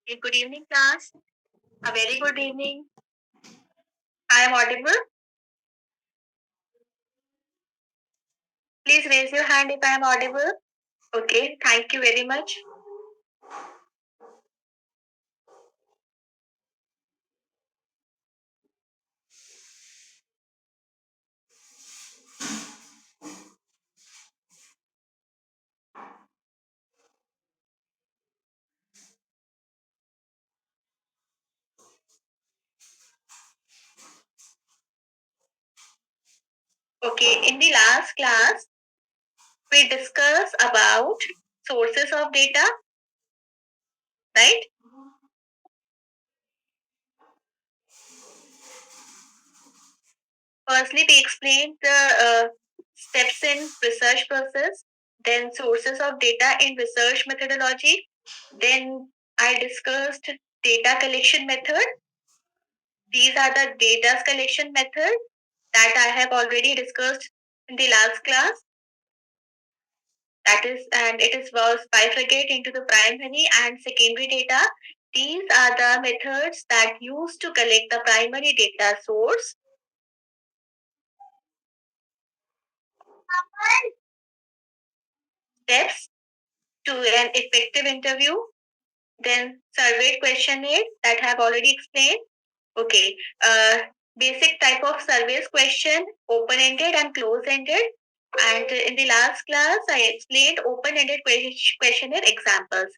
Good evening, class. A very good evening. I am audible. Please raise your hand if I am audible. Okay, thank you very much. Okay, in the last class, we discussed about sources of data, right? Firstly, we explained the steps in research process, then sources of data in research methodology. Then I discussed data collection method. These are the data collection method that I have already discussed in the last class. That is, and it is was bifurcate into the primary and secondary data. These are the methods that used to collect the primary data source. Steps to an effective interview. Then survey questionnaire that I have already explained. Okay, basic type of surveys question, open-ended and close-ended. And in the last class, I explained open-ended questionnaire examples.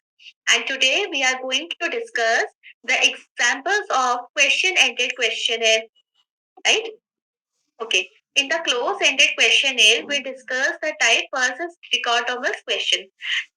And today we are going to discuss the examples of question-ended questionnaire, right? Okay. In the close-ended questionnaire, we discuss the type versus dichotomous question.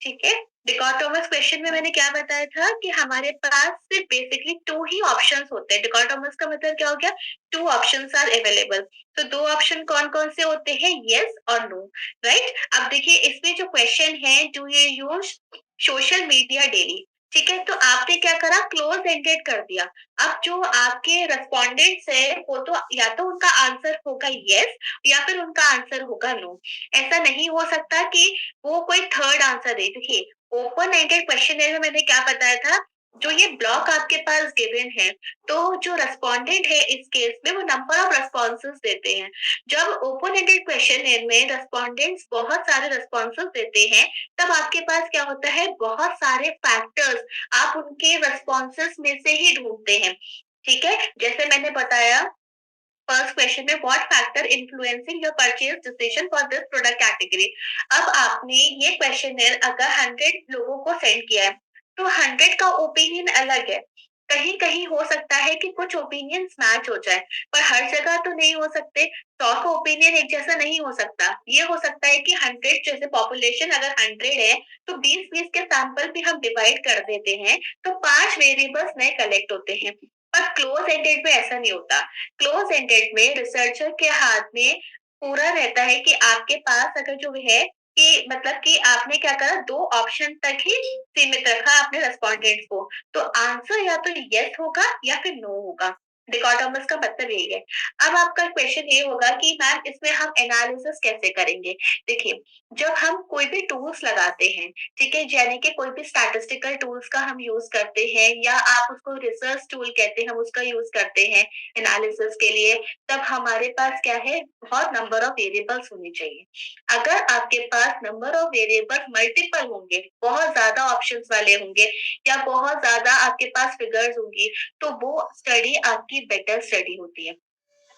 ठीक है? डिकोटोमस question में मैंने क्या बताया था कि हमारे पास सिर्फ बेसिकली टू ही ऑप्शंस होते हैं। डिकोटोमस का मतलब क्या हो गया? Two options are available. तो दो ऑप्शन कौन कौन से होते हैं? यस और नो, राइट? अब देखिए इसमें जो क्वेश्चन है, do you use social media daily? ठीक है, तो आपने क्या करा? क्लोज एंडेड कर दिया। अब जो आपके रेस्पोंडेंट्स है वो तो या तो उनका आंसर होगा यस या फिर उनका आंसर होगा नो। ऐसा नहीं हो सकता कि वो कोई थर्ड आंसर दे। देखिए ओपन एंडेड क्वेश्चन में मैंने क्या बताया था, जो ये ब्लॉक आपके पास गिवन है, तो जो रेस्पोंडेंट है इस केस में वो नंबर ऑफ रेस्पॉन्सेस देते हैं। जब ओपन एंडेड क्वेश्चन में रेस्पोंडेंट्स बहुत सारे रेस्पॉन्सेस देते हैं, तब आपके पास क्या होता है? बहुत सारे फैक्टर्स आप उनके रेस्पॉन्सेस में से ही ढूंढते हैं। ठीक है, जैसे मैंने बताया फर्स्ट क्वेश्चन में what factor influencing your purchase decision for this product category. अब आपने ये क्वेश्चन अगर 100 लोगों को सेंड किया है, तो 100 का ओपिनियन अलग है। कहीं कहीं हो सकता है कि कुछ ओपिनियंस मैच हो जाए, पर हर जगह तो नहीं हो सकते। 100 का ओपिनियन एक जैसा नहीं हो सकता। ये हो सकता है कि 100 जैसे पॉपुलेशन अगर 100 है, तो 20-20 के सैंपल भी हम डिवाइड कर देते हैं, तो 5 वेरिएबल्स नए कलेक्ट होते हैं। पर क्लोज एंडेड में ऐसा नहीं होता। क्लोज एंडेड में रिसर्चर के हाथ में पूरा रहता है कि आपके पास अगर जो है कि मतलब कि आपने क्या करा, दो ऑप्शन तक ही सीमित रखा अपने रेस्पोंडेंट्स को। तो आंसर या तो यस होगा या फिर नो होगा। डिकोटोमस का मतलब यही है। अब आपका क्वेश्चन ये होगा कि मैम इसमें हम एनालिसिस कैसे करेंगे? देखिए, जब हम कोई भी टूल्स लगाते हैं, ठीक है, यानी कि कोई भी स्टैटिस्टिकल टूल्स का हम यूज करते हैं या आप उसको रिसर्च टूल कहते हैं, हम उसका यूज करते हैं एनालिसिस के लिए, तब हमारे पास क्या है? बहुत नंबर ऑफ वेरिएबल्स होने चाहिए। अगर आपके पास नंबर ऑफ वेरिएबल्स मल्टीपल होंगे, बहुत ज्यादा ऑप्शंस वाले होंगे या बहुत ज्यादा आपके पास फिगर्स होंगी, तो वो स्टडी आपकी बेटर स्टडी होती है।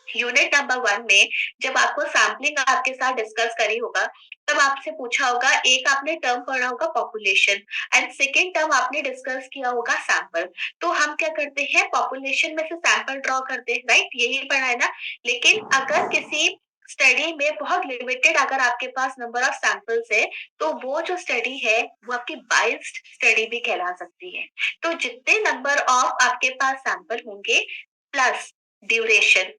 यूनिट नंबर 1 में जब आपको सैम्पलिंग आपके साथ डिस्कस करी होगा, तब आपसे पूछा होगा, एक आपने टर्म पढ़ा होगा पॉपुलेशन एंड सेकंड टर्म आपने डिस्कस किया होगा सैंपल। तो हम क्या करते हैं? पॉपुलेशन में से सैंपल ड्रॉ करते हैं, राइट? यही पढ़ा है ना? लेकिन अगर किसी स्टडी में बहुत लिमिटेड अगर आपके पास नंबर ऑफ सैंपल्स है, तो वो जो स्टडी है वो आपकी बाइस्ड स्टडी भी कहला सकती है। तो जितने नंबर ऑफ आपके पास सैंपल होंगे प्लस ड्यूरेशन,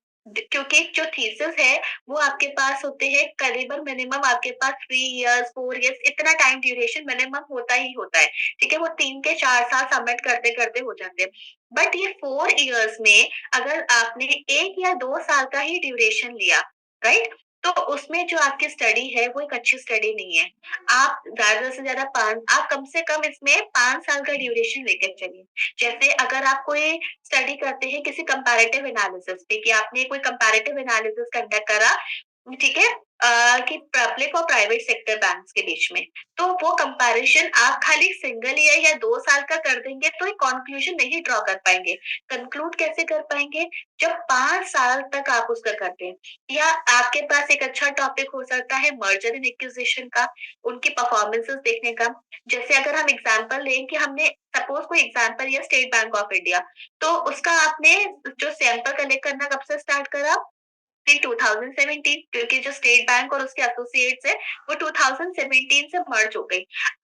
क्योंकि जो थीसिस है वो आपके पास होते हैं करीबन मिनिमम आपके पास 3 इयर्स 4 इयर्स इतना टाइम ड्यूरेशन मिनिमम होता ही होता है। ठीक है, वो 3 के 4 साल सबमिट करते करते हो जाते हैं। बट ये 4 इयर्स में अगर आपने 1 या 2 साल का ही ड्यूरेशन लिया, राइट, तो उसमें जो आपकी स्टडी है वो एक अच्छी स्टडी नहीं है। आप ज़्यादा से ज़्यादा 5 आप कम से कम इसमें 5 साल का ड्यूरेशन लेकर चलिए। जैसे अगर आप कोई स्टडी करते हैं किसी कंपैरेटिव एनालिसिस पे कि आपने कोई कंपैरेटिव एनालिसिस कंडक्ट करा, ठीक है? कि पब्लिक और प्राइवेट सेक्टर बैंक्स के बीच में। तो वो कंपैरिज़न आप खाली सिंगल ईयर या 2 साल का कर देंगे तो एक कन्क्लूज़न नहीं ड्रॉ कर पाएँगे। कंक्लूड कैसे कर पाएँगे? जब 5 साल तक आप उसका करते हैं। या आपके पास एक अच्छा टॉपिक हो सकता है मर्जर एंड एक्विजिशन का, उनकी परफॉर्मेंसेस देखने का। जैसे अगर हम एग्जांपल लें कि हमने सपोज़ कोई एग्जांपल लिया स्टेट बैंक ऑफ इंडिया, तो उसका आपने जो सैंपल कलेक्ट करना कब से स्टार्ट करा? इन 2017 क्योंकि जो स्टेट बैंक और उसके एसोसिएट्स है वो 2017 से मर्ज हो गई।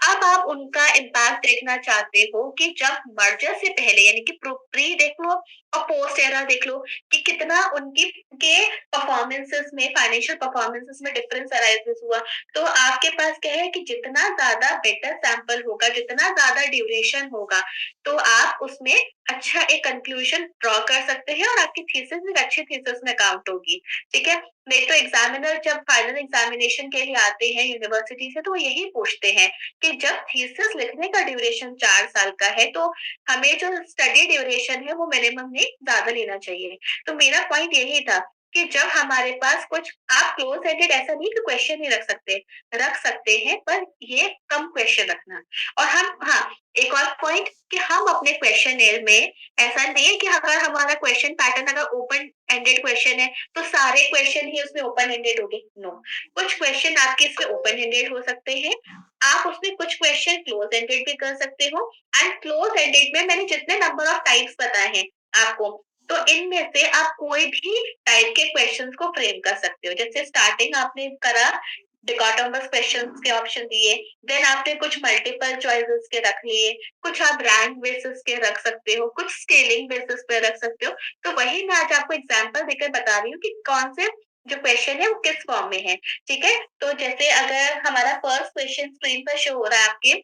अब आप उनका इम्पैक्ट देखना चाहते हो कि जब मर्जर से पहले यानी कि प्री देख लो और पोस्ट एरा देख लो कि कितना उनकी के परफॉर्मेंसेस में फाइनेंशियल परफॉर्मेंसेस में डिफरेंस अराइजेस हुआ। तो आपके पास क्या है कि जितना ज्यादा बेटर सैंपल होगा, जितना ज्यादा ड्यूरेशन होगा, तो आप उसमें अच्छा एक कंक्लूजन ड्रॉ कर सकते हैं और आपकी थीसिस एक अच्छी थीसिस में काउंट होगी। ठीक है? नहीं तो एग्जामिनर जब फाइनल एग्जामिनेशन के लिए आते हैं यूनिवर्सिटी से तो वो यही पूछते हैं कि जब थीसिस लिखने का ड्यूरेशन 4 साल का है तो हमें जो स्टडी ड्यूरेशन है वो मिनिमम में ज़्यादा लेना चाहिए। तो मेरा पॉइंट यही था कि जब हमारे पास कुछ आप क्लोज एंडेड ऐसा नहीं कि क्वेश्चन नहीं रख सकते हैं पर ये कम क्वेश्चन रखना। और हम हाँ, एक और पॉइंट कि हम अपने क्वेश्चनेयर में ऐसा नहीं है कि अगर हमारा क्वेश्चन पैटर्न अगर ओपन एंडेड क्वेश्चन है तो सारे क्वेश्चन ही उसमें ओपन एंडेड होंगे, नो। कुछ क्वेश्चन आपके इसमें ओपन एंडेड हो सकते हैं, आप उसमें कुछ क्वेश्चन क्लोज एंडेड भी कर सकते हो। एंड क्लोज एंडेड में मैंने जितने नंबर ऑफ टाइप्स बताए हैं आपको, तो इनमें से आप कोई भी टाइप के क्वेश्चंस को फ्रेम कर सकते हो। जैसे स्टार्टिंग आपने करा डिकोटोमस क्वेश्चंस के ऑप्शन दिए, देन आपने कुछ मल्टीपल चॉइसेस के रख लिए, कुछ आप रैंक बेसिस के रख सकते हो, कुछ स्केलिंग बेसिस पे रख सकते हो। तो वही मैं आज आपको एग्जांपल देकर बता रही हूँ कि कौन से जो क्वेश्चन है वो किस फॉर्म में है। ठीक है? तो जैसे अगर हमारा फर्स्ट क्वेश्चन स्क्रीन पर शो हो रहा है आपके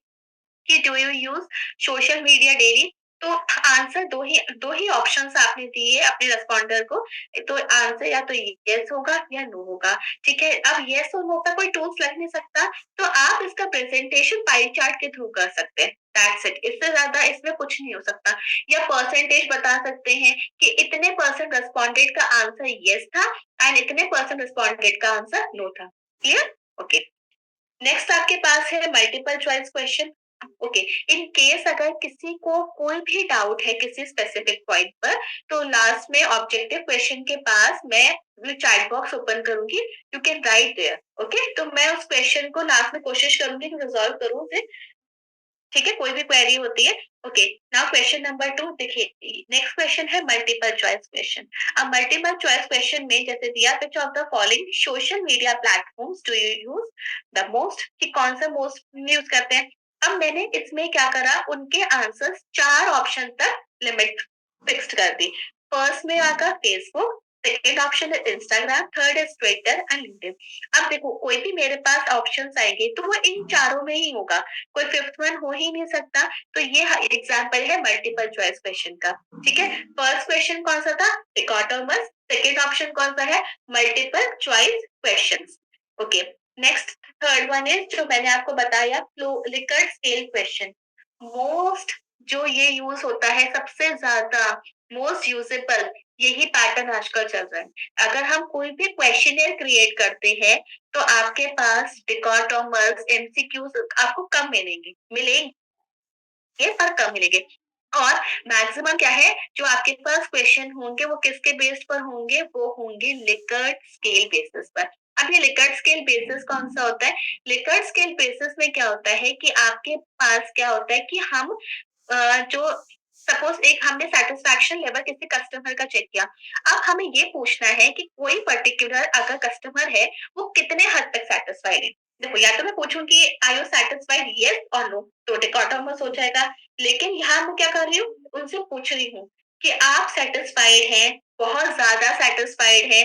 कि do you use social media daily, तो आंसर दो ही ऑप्शंस आपने दिए अपने रेस्पोंडर को। तो आंसर या तो यस होगा या नो होगा। ठीक है? अब यस और नो का कोई टूल्स लग नहीं सकता, तो आप इसका प्रेजेंटेशन पाई चार्ट के थ्रू कर सकते हैं। दैट्स इट, इससे ज्यादा इसमें कुछ नहीं हो सकता। या परसेंटेज बता सकते हैं कि इतने परसेंट रेस्पोंडेंट का आंसर यस था एंड इतने परसेंट रेस्पोंडेंट का आंसर नो था। क्लियर? ओके। नेक्स्ट आपके पास है multiple choice question. Okay, in case अगर किसी को कोई भी डाउट है किसी स्पेसिफिक पॉइंट पर, तो लास्ट में ऑब्जेक्टिव क्वेश्चन के पास मैं चैट बॉक्स ओपन करूंगी, you can write there. Okay, तो मैं उस क्वेश्चन को लास्ट में कोशिश करूंगी कि रिजॉल्व करूं उसे। ठीक है? कोई भी क्वेरी होती है। ओके, नाउ क्वेश्चन नंबर 2 देखिए, नेक्स्ट क्वेश्चन है मल्टीपल चॉइस क्वेश्चन। अब मल्टीपल चॉइस क्वेश्चन में जैसे दिया which of the following social media platforms do you use the most, कि कौन सा मोस्ट यूज करते हैं। अब मैंने इसमें क्या करा, उनके आंसर्स 4 ऑप्शन तक लिमिट फिक्स्ड कर दी। फर्स्ट में आगा फेसबुक, सेकंड ऑप्शन है Instagram, third is Twitter and LinkedIn. अब देखो कोई भी मेरे पास ऑप्शंस आएंगे तो वो इन चारों में ही होगा, कोई फिफ्थ वन हो ही नहीं सकता। तो ये एग्जाम्पल है मल्टीपल चॉइस क्वेश्चन का। ठीक है? फर्स्ट क्वेश्चन कौन सा था? डिकोटोमस। सेकेंड ऑप्शन कौन सा है? Multiple choice question. Okay, next third one is जो मैंने आपको बताया लिकर्ट स्केल क्वेश्चन। मोस्ट जो ये यूज होता है सबसे ज्यादा, मोस्ट यूजेबल यही पैटर्न आजकल चल रहा है। अगर हम कोई भी क्वेश्चनियर क्रिएट करते हैं तो आपके पास डिकोटोमस एमसीक्यूज आपको कम मिलेंगे पर कम मिलेंगे। और मैक्सिमम क्या है जो आपके पास क्वेश्चन होंगे वो किसके बेस पर होंगे? वो होंगे लिकर्ट स्केल बेसिस पर। अब ये लिकर्ट स्केल बेसिस कौन सा होता है? लिकर्ट स्केल बेसिस में क्या होता है कि आपके पास क्या होता है कि हम जो सपोज एक हमने सेटिस्फैक्शन लेवल किसी कस्टमर का चेक किया। अब हमें ये पूछना है कि कोई पर्टिकुलर अगर कस्टमर है वो कितने हद तक सेटिस्फाइड है। देखो या तो मैं पूछूं कि आर यू सेटिस्फाइड यस और नो, तो डिकोटोमस हो जाएगा। लेकिन यहाँ मैं क्या कर रही हूँ, उनसे पूछ रही हूँ कि आप सेटिस्फाइड हैं, बहुत ज्यादा सेटिस्फाइड है,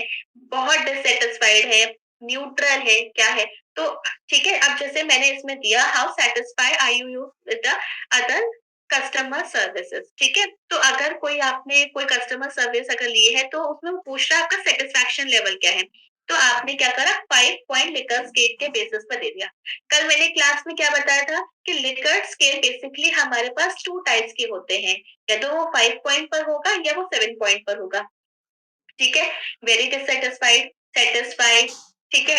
बहुत डिससेटिस्फाइड है, न्यूट्रल है, क्या है। तो ठीक है, अब जैसे मैंने इसमें दिया how satisfied are you with the other customer services. ठीक है, तो अगर कोई आपने कोई कस्टमर सर्विस अगर ली है तो उसमें वो पूछ रहा है आपका सेटिस्फैक्शन लेवल क्या है। तो आपने क्या करा, 5 पॉइंट लिकर्ट स्केल के बेसिस पर दे दिया। कल मैंने क्लास में क्या बताया था कि लिकर्ट स्केल बेसिकली हमारे पास 2 टाइप्स के होते हैं, या तो वो 5 पॉइंट पर होगा या वो 7 पॉइंट पर होगा। ठीक है, वेरी डिससेटिस्फाइड, सेटिस्फाइड, ठीक है,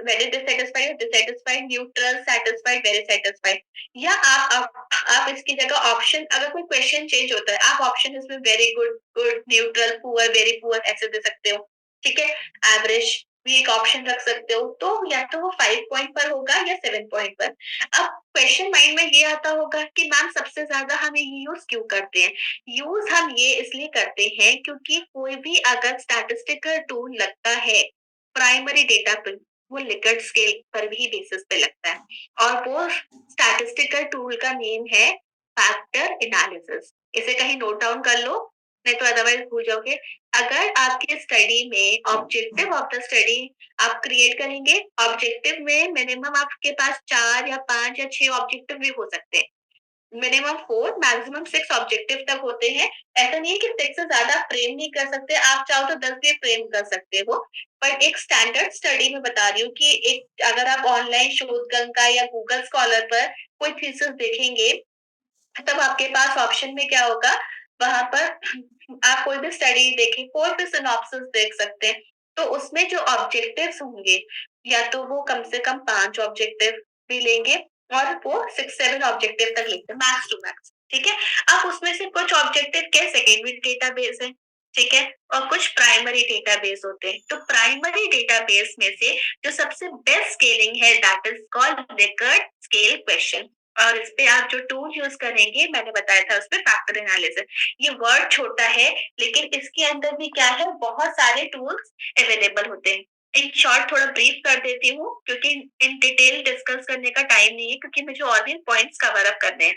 very dissatisfied, dissatisfied, neutral, satisfied, very satisfied. या आप इसकी जगह ऑप्शन, अगर कोई क्वेश्चन चेंज होता है, आप ऑप्शन इसमें very good, good, neutral, poor, very poor ऐसे दे सकते हो। ठीक है, एवरेज भी एक ऑप्शन रख सकते हो। तो या तो वो 5 पॉइंट पर होगा या 7 पॉइंट पर। अब क्वेश्चन माइंड में ये आता होगा कि मैम सबसे ज्यादा हम ये यूज क्यों करते हैं? यूज हम ये इसलिए करते हैं क्योंकि कोई भी अगर स्टैटिस्टिकल टूल लगता है प्राइमरी डेटा पे, वो लिकर्ट स्केल पर भी बेसिस पे लगता है, और वो स्टैटिस्टिकल टूल का नेम है फैक्टर एनालिसिस। इसे कहीं नोट डाउन कर लो, नहीं तो अदरवाइज भूल जाओगे। अगर आपके स्टडी में ऑब्जेक्टिव ऑफ द स्टडी आप क्रिएट करेंगे, ऑब्जेक्टिव में मिनिमम आपके पास 4 या 5 या 6 ऑब्जेक्टिव भी हो सकते हैं, मिनिमम 4 मैक्सिमम 6 ऑब्जेक्टिव तक होते हैं। ऐसा नहीं है कि 6 से ज्यादा फ्रेम नहीं कर सकते, आप चाहो तो 10 भी फ्रेम कर सकते हो। पर एक स्टैंडर्ड स्टडी में बता रही हूँ कि एक अगर आप ऑनलाइन शोधगंगा या गूगल स्कॉलर पर कोई थीसिस देखेंगे, तब आपके पास ऑप्शन में क्या होगा, वहां पर आप कोई भी स्टडी देखें, कोई भी सिनॉप्सिस देख सकते हैं, तो उसमें जो ऑब्जेक्टिव्स होंगे, या तो वो कम से कम 5 ऑब्जेक्टिव भी लेंगे, और वो 6-7 ऑब्जेक्टिव तक लेते हैं मैक्स टू मैक्स। ठीक है, अब उसमें से कुछ ऑब्जेक्टिव क्या सेकेंडरी डेटाबेस है, ठीक है, और कुछ प्राइमरी डेटाबेस होते हैं। तो प्राइमरी डेटाबेस में से जो सबसे बेस्ट स्केलिंग है, that is called Likert scale question. और इस पे आप जो टूल यूज करेंगे, मैंने बताया था उस पे फैक्टर एनालिसिस। ये वर्ड छोटा है, लेकिन इसके अंदर भी क्या है, बहुत सारे टूल्स अवेलेबल होते हैं। इन शॉर्ट थोड़ा ब्रीफ कर देती हूँ, क्योंकि इन डिटेल डिस्कस करने का टाइम नहीं है, क्योंकि मुझे और भी पॉइंट्स कवर अप करने हैं।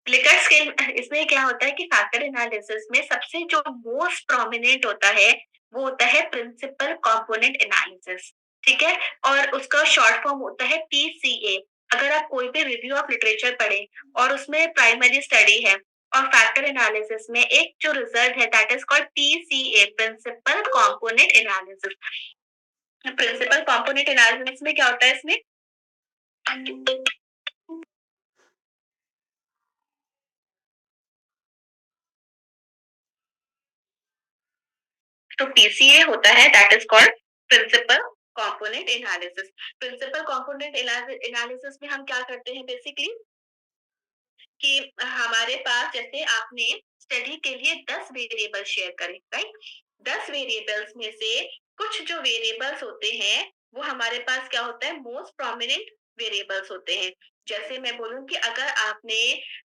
लिकर्ट स्केल, इसमें क्या होता है कि फैक्टर एनालिसिस में सबसे जो मोस्ट प्रोमिनेंट होता है, वो होता है प्रिंसिपल कंपोनेंट एनालिसिस। ठीक है, और उसका शॉर्ट फॉर्म होता है पीसीए। अगर आप कोई भी रिव्यू ऑफ लिटरेचर पढ़ें और उसमें प्राइमरी स्टडी है और फैक्टर एनालिसिस में एक जो रिजल्ट है, that is called PCA, principal component analysis. Principal component analysis में क्या होता है, इसमें तो पीसीए होता है, that is called principal component analysis. Principal component analysis में हम क्या करते हैं बेसिकली, कि हमारे पास जैसे आपने स्टडी के लिए 10 वेरिएबल शेयर करे, राइट? 10 वेरिएबल्स में से कुछ जो वेरिएबल्स होते हैं, वो हमारे पास क्या होता है, मोस्ट प्रोमिनेंट वेरिएबल्स होते हैं। जैसे मैं बोलूं कि अगर आपने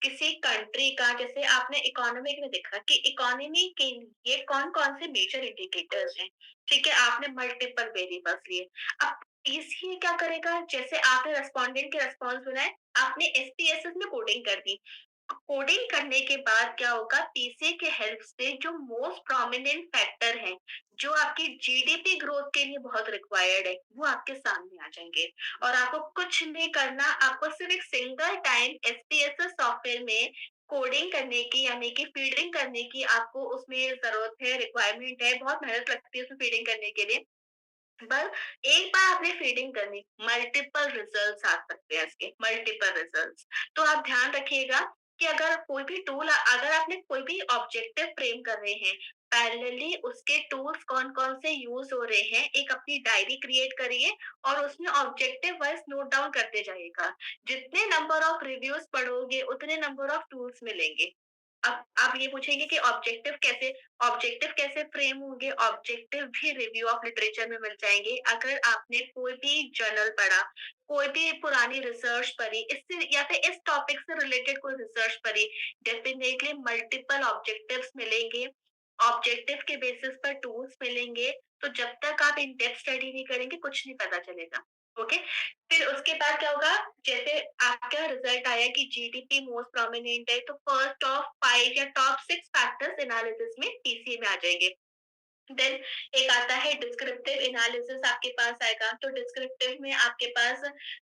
किसी कंट्री का, जैसे आपने इकोनॉमिक में देखा कि इकोनॉमी के लिए कौन कौन से मेजर इंडिकेटर्स हैं, ठीक है, आपने मल्टीपल वेरिएबल्स लिए। अब इसलिए क्या करेगा, जैसे आपने रेस्पोंडेंट के रेस्पॉन्स बनाए, आपने एसपीएसएस में कोडिंग कर दी। कोडिंग करने के बाद क्या होगा, पीसीए के हेल्प से जो मोस्ट प्रोमिनेंट फैक्टर है, जो आपकी जीडीपी ग्रोथ के लिए बहुत रिक्वायर्ड है, वो आपके सामने आ जाएंगे। और आपको कुछ नहीं करना, आपको सिर्फ एक सिंगल टाइम एसपीएसएस सॉफ्टवेयर में कोडिंग करने की, यानी कि फीडिंग करने की आपको उसमें जरूरत है, रिक्वायरमेंट है, बहुत मेहनत लगती है उसमें फीडिंग करने के लिए। बस एक बार आपने फीडिंग करनी, मल्टीपल रिजल्ट्स आ सकते हैं, इसके मल्टीपल रिजल्ट्स। तो आप ध्यान रखिएगा कि अगर कोई भी टूल, अगर आपने कोई भी ऑब्जेक्टिव फ्रेम कर रहे हैं, पैरेलली उसके टूल्स कौन कौन से यूज हो रहे हैं, एक अपनी डायरी क्रिएट करिए और उसमें ऑब्जेक्टिव वाइज नोट डाउन करते जाइएगा। जितने नंबर ऑफ रिव्यूज पढ़ोगे, उतने नंबर ऑफ टूल्स मिलेंगे। अब आप ये पूछेंगे कि ऑब्जेक्टिव कैसे फ्रेम होंगे? ऑब्जेक्टिव भी रिव्यू ऑफ लिटरेचर में मिल जाएंगे। अगर आपने कोई भी जर्नल पढ़ा, कोई भी पुरानी रिसर्च पढ़ी, इससे या फिर इस टॉपिक से रिलेटेड कोई रिसर्च पढ़ी, डेफिनेटली मल्टीपल ऑब्जेक्टिव्स मिलेंगे, ऑब्जेक्टिव के बेसिस पर टूल्स मिलेंगे। तो जब तक आप इन डेप्थ स्टडी नहीं करेंगे, कुछ नहीं पता चलेगा। ओके, फिर उसके बाद क्या होगा, जैसे आपका रिजल्ट आया कि जीडीपी मोस्ट प्रोमिनेंट है, तो फर्स्ट ऑफ 5 या टॉप 6 फैक्टर्स एनालिसिस में पीसीए में आ जाएंगे। देन एक आता है डिस्क्रिप्टिव एनालिसिस, आपके पास आएगा। तो डिस्क्रिप्टिव में आपके पास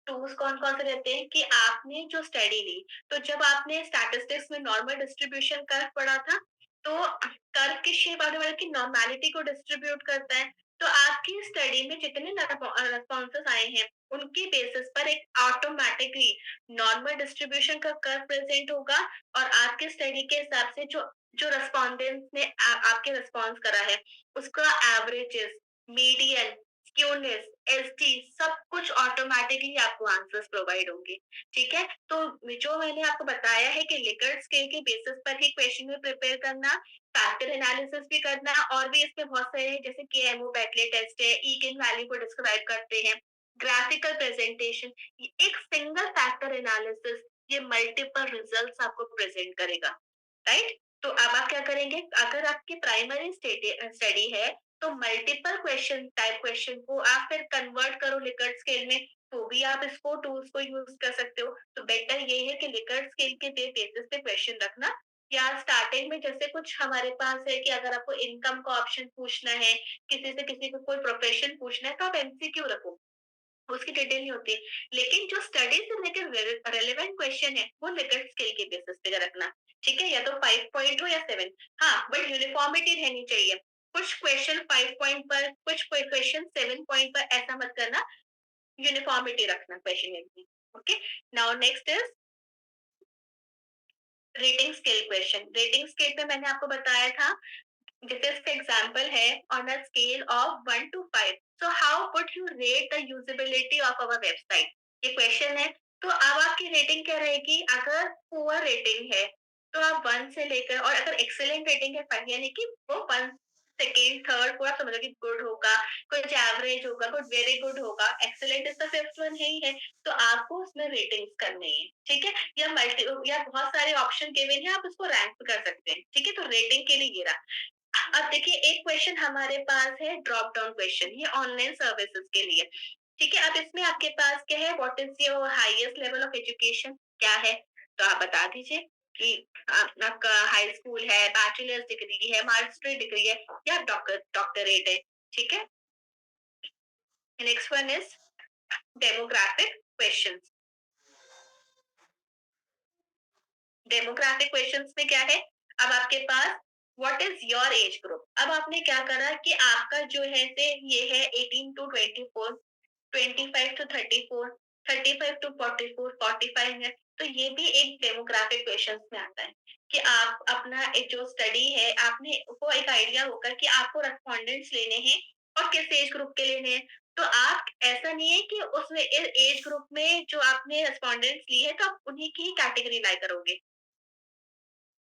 टूल्स कौन कौन से रहते हैं, कि आपने जो स्टडी ली, तो जब आपने स्टैटिस्टिक्स में नॉर्मल डिस्ट्रीब्यूशन कर्व पढ़ा था, तो कर्व की शेप आगे बढ़ के नॉर्मेलिटी को डिस्ट्रीब्यूट करता है। तो आपकी स्टडी में जितने रेस्पॉन्सेस आए हैं, उनके बेसिस पर एक ऑटोमेटिकली नॉर्मल डिस्ट्रीब्यूशन का कर्व प्रेजेंट होगा और आपके स्टडी के हिसाब से जो जो रेस्पोंडेंट्स ने आपके रिस्पॉन्स करा है, उसका एवरेजेस, मीडियन, स्क्यूनेस, एसटी सब कुछ ऑटोमेटिकली आपको आंसर्स प्रोवाइड होंगे। ठीक है? तो जो मैंने आपको बताया है कि लिकर्ट स्केल के बेसिस पर ही क्वेश्चन में प्रिपेयर करना, फैक्टर एनालिसिस भी करना और भी इसमें बहुत सारे हैं जैसे केएमओ बैटले टेस्ट है, ईगन वैल्यू को डिस्क्राइब करते हैं, ग्राफिकल प्रेजेंटेशन, एक सिंगल फैक्टर एनालिसिस ये मल्टीपल रिजल्ट्स आपको प्रेजेंट करेगा, राइट? तो अब आप क्या करेंगे, अगर आपकी प्राइमरी स्टडी है तो मल्टीपल क्वेश्चन टाइप क्वेश्चन को आप फिर कन्वर्ट करो लिकर्ट स्केल में, तो भी आप इसको टूल्स को यूज कर सकते हो। तो बेटर ये है कि लिकर्ट स्केल के बेसिस पे क्वेश्चन रखना, या स्टार्टिंग में जैसे कुछ हमारे पास है कि अगर आपको इनकम का ऑप्शन पूछना है, किसी से किसी को कोई प्रोफेशन पूछना है, तो आप एमसीक्यू रखो, उसकी डिटेल नहीं होती। लेकिन जो स्टडी से रिलेटेड रेलेवेंट क्वेश्चन है वो लिकर्ट स्केल के बेसिस पे रखना। ठीक है, या तो 5 पॉइंट हो या 7। हाँ, बट यूनिफॉर्मिटी रहनी चाहिए। कुछ क्वेश्चन 5 पॉइंट पर, कुछ क्वेश्चन 7 पॉइंट पर, ऐसा मत करना। यूनिफॉर्मिटी रखना क्वेश्चन में। Okay, now next is rating scale question. Rating scale पे मैंने आपको बताया था, this is the example है on a scale of 1 to 5. So how would you rate the usability of our website? ये क्वेश्चन है। तो अब आपकी रेटिंग क्या रहेगी? अगर पुअर रेटिंग है तो आप 1 से लेकर, और अगर एक्सेलेंट रेटिंग है 5, यानी कि वो 1 सेकेंड थर्ड को आप समझो कि गुड होगा, कुछ एवरेज होगा, कुछ वेरी गुड होगा, excellent is the fifth one है ही है। तो आपको उसमें रेटिंग्स करनी है। ठीक है, या मल्टी या बहुत सारे ऑप्शन गिवन है, आप उसको रैंक कर सकते हैं। ठीक है, तो रेटिंग के लिए ये रहा। अब देखिए, एक क्वेश्चन हमारे पास है ड्रॉप डाउन क्वेश्चन, ये ऑनलाइन सर्विसेज के लिए। ठीक है, अब इसमें आपके पास क्या है, what is your highest level of education क्या है, तो आप बता दीजिए कि आपका हाई स्कूल है, बैचलर्स डिग्री है, मास्टर्स डिग्री है, या डॉक्टरेट है। ठीक है, next one is demographic questions. Demographic questions में क्या है, अब आपके पास what is your age group. अब आपने क्या करा कि आपका जो है से ये है 18 टू 24, 25 टू 34, 35 टू 44, 45 है। तो ये भी एक डेमोग्राफिक क्वेश्चंस में आता है कि आप अपना एक जो स्टडी है, आपने को एक आइडिया होगा कि आपको रेस्पोंडेंट्स लेने हैं और किस एज ग्रुप के लेने हैं। तो आप ऐसा नहीं है कि उसमें एज ग्रुप में जो आपने रेस्पोंडेंट्स ली है तो आप उन्हीं की कैटेगरी लाई करोगे।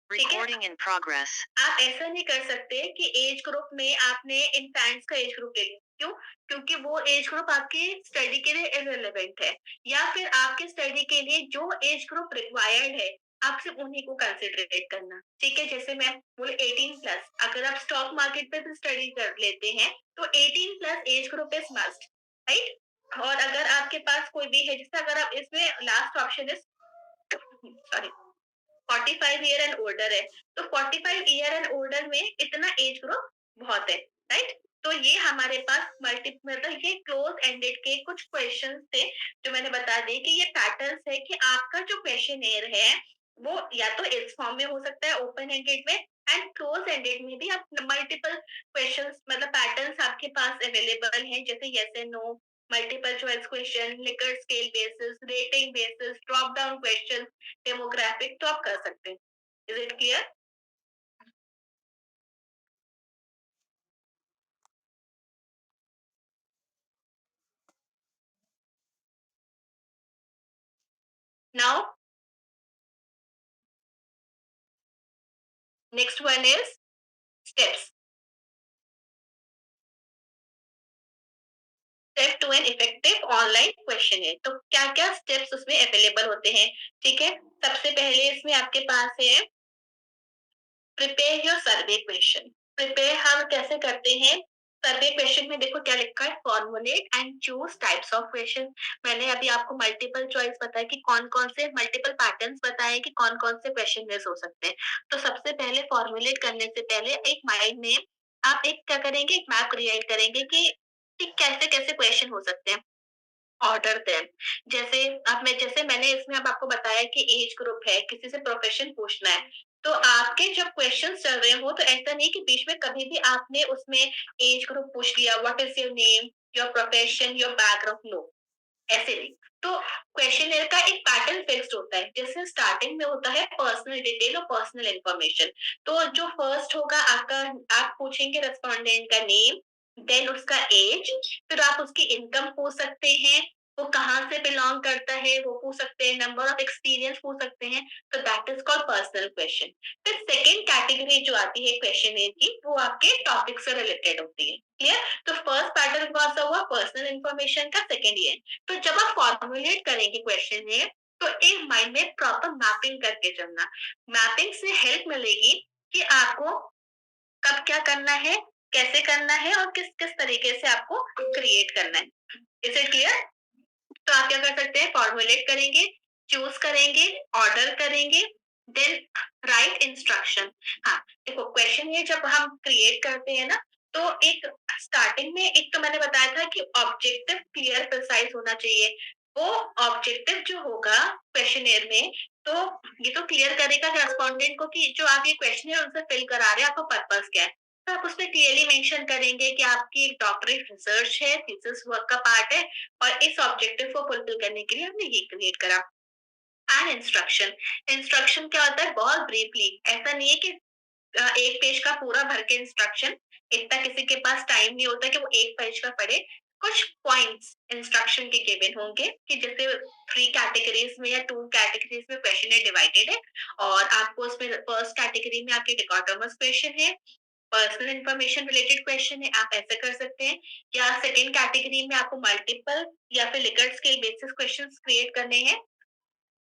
Recording in progress. आप ऐसा नहीं कर सकते कि एज ग्रुप में आपने इन्फेंट्स का एज ग्रुप ले लिया। क्यों? क्योंकि वो एज ग्रुप आपकी स्टडी के लिए इररिलेवेंट है, या फिर आपके स्टडी के लिए जो एज ग्रुप रिक्वायर्ड है, आप सिर्फ उन्हीं को कंसिडरेट करना। ठीक है, जैसे मैं बोले 18 प्लस, अगर आप स्टॉक मार्केट पे भी स्टडी कर लेते हैं तो 18 plus age group is must, right? और अगर आपके पास कोई भी है, जैसे अगर आप इसमें last option is sorry 45 year and older है, तो 45 ईयर एंड ओल्डर में इतना एज ग्रुप बहुत है, राइट? तो ये हमारे पास मतलब ये क्लोज एंडेड के कुछ क्वेश्चंस थे जो मैंने बता दिए कि ये पैटर्न्स है कि आपका जो क्वेश्चनेयर है वो या तो इस फॉर्म में हो सकता है ओपन एंडेड में, एंड क्लोज एंडेड में भी आप मल्टीपल क्वेश्चंस मतलब पैटर्न्स आपके पास अवेलेबल हैं, जैसे yes and no, multiple choice question, Likert scale basis, rating basis, drop down question, demographic, तो आप कर सकते हैं। Is it clear? Now next one is steps. Step to an effective online question है, तो क्या क्या स्टेप्स उसमें अवेलेबल होते हैं। ठीक है, सबसे पहले इसमें आपके पास है prepare your survey question. Prepare हम कैसे करते हैं, सर्वे क्वेश्चन में देखो क्या लिखा है, formulate and choose types of question. मैंने अभी आपको मल्टीपल चॉइस बताया कि कौन कौन से मल्टीपल पैटर्न्स बताए कि कौन कौन से क्वेश्चन हो सकते हैं। तो सबसे पहले फॉर्मुलेट करने से पहले एक माइंड में आप एक क्या करेंगे, एक मैप क्रिएट करेंगे कि कैसे कैसे क्वेश्चन हो सकते हैं। ऑर्डर देम, जैसे अब मैं जैसे मैंने इसमें अब आपको बताया कि एज ग्रुप है, किसी से प्रोफेशन पूछना है, तो आपके जब क्वेश्चन चल रहे हो तो ऐसा नहीं कि बीच में कभी भी आपने उसमें एज ग्रुप पूछ लिया, what is your name, your profession, your background, no, ऐसे नहीं। तो क्वेश्चनर का एक पैटर्न फिक्स्ड होता है, जैसे स्टार्टिंग में होता है पर्सनल डिटेल और पर्सनल इंफॉर्मेशन। तो जो फर्स्ट होगा आपका, आप पूछेंगे रेस्पोंडेंट का नेम, देन उसका एज, फिर आप उसकी इनकम पूछ सकते हैं, वो कहाँ से बिलोंग करता है वो पूछ सकते हैं, नंबर ऑफ एक्सपीरियंस पूछ सकते हैं। तो that is called personal question. फिर सेकेंड कैटेगरी जो आती है क्वेश्चनर की, वो आपके टॉपिक से रिलेटेड होती है। क्लियर? तो फर्स्ट पैटर्न कौन सा हुआ? पर्सनल इंफॉर्मेशन का। सेकेंड ये, तो जब आप फॉर्मुलेट करेंगे क्वेश्चन है, तो एक माइंड में प्रॉपर मैपिंग करके चलना। मैपिंग से हेल्प मिलेगी कि आपको कब क्या करना है, कैसे करना है और किस किस तरीके से आपको क्रिएट करना है। Is it clear? तो आप क्या कर सकते हैं? फॉर्मुलेट करेंगे, चूज करेंगे, ऑर्डर करेंगे, देन राइट इंस्ट्रक्शन। हाँ, देखो क्वेश्चन ये जब हम क्रिएट करते हैं ना, तो एक स्टार्टिंग में एक तो मैंने बताया था कि ऑब्जेक्टिव क्लियर प्रिसाइज होना चाहिए। वो ऑब्जेक्टिव जो होगा क्वेश्चनियर में, तो ये तो क्लियर करेगा रेस्पोंडेंट को कि जो आप ये क्वेश्चनियर उनसे फिल करा रहे हैं, आपको पर्पस क्या है। तो आप उसमें क्लियरली मेंशन करेंगे कि आपकी एक डॉक्टरेट रिसर्च है, थीसिस वर्क का पार्ट है, और इस ऑब्जेक्टिव को फुलफिल करने के लिए हमने ये क्रिएट करा। एंड इंस्ट्रक्शन, इंस्ट्रक्शन क्या होता है? बहुत ब्रीफली, ऐसा नहीं है कि एक पेज का पूरा भर के इंस्ट्रक्शन, इतना किसी के पास टाइम नहीं होता कि वो एक पेज का पढ़े। कुछ पॉइंट्स इंस्ट्रक्शन के गिवन होंगे कि जैसे थ्री कैटेगरीज में या टू कैटेगरीज में क्वेश्चन डिवाइडेड है, और आपको उसमें फर्स्ट कैटेगरी में आपके डिकोटोमस क्वेश्चन है, पर्सनल इंफॉर्मेशन रिलेटेड क्वेश्चन है, आप ऐसे कर सकते हैं। या सेकंड कैटेगरी में आपको मल्टीपल या फिर Likert scale basis questions create करने हैं,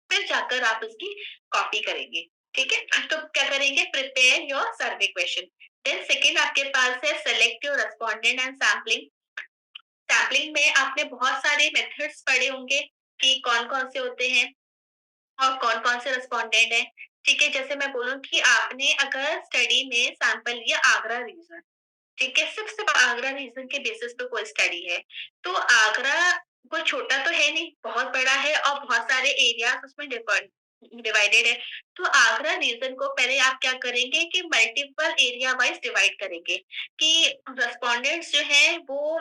फिर जाकर आप उसकी कॉपी करेंगे। ठीक है? तो क्या करेंगे? Prepare your survey question. Then second आपके पास है select your respondent and sampling. Sampling में आपने बहुत सारे मेथड्स पढ़े होंगे कि कौन-कौन से होते हैं और कौन-कौन से रेस्पोंडेंट हैं। ठीक है? जैसे मैं बोलूँ कि आपने अगर स्टडी में सैंपल लिया आगरा रीजन, ठीक है? सिर्फ आगरा रीजन के बेसिस पे कोई स्टडी है। तो आगरा कोई छोटा तो है नहीं, बहुत बड़ा है और बहुत सारे एरियाज़ उसमें डिवाइडेड है। तो आगरा रीजन को पहले आप क्या करेंगे कि मल्टीपल एरिया वाइज़ डिवाइड करेंगे कि रेस्पोंडेंट्स जो हैं वो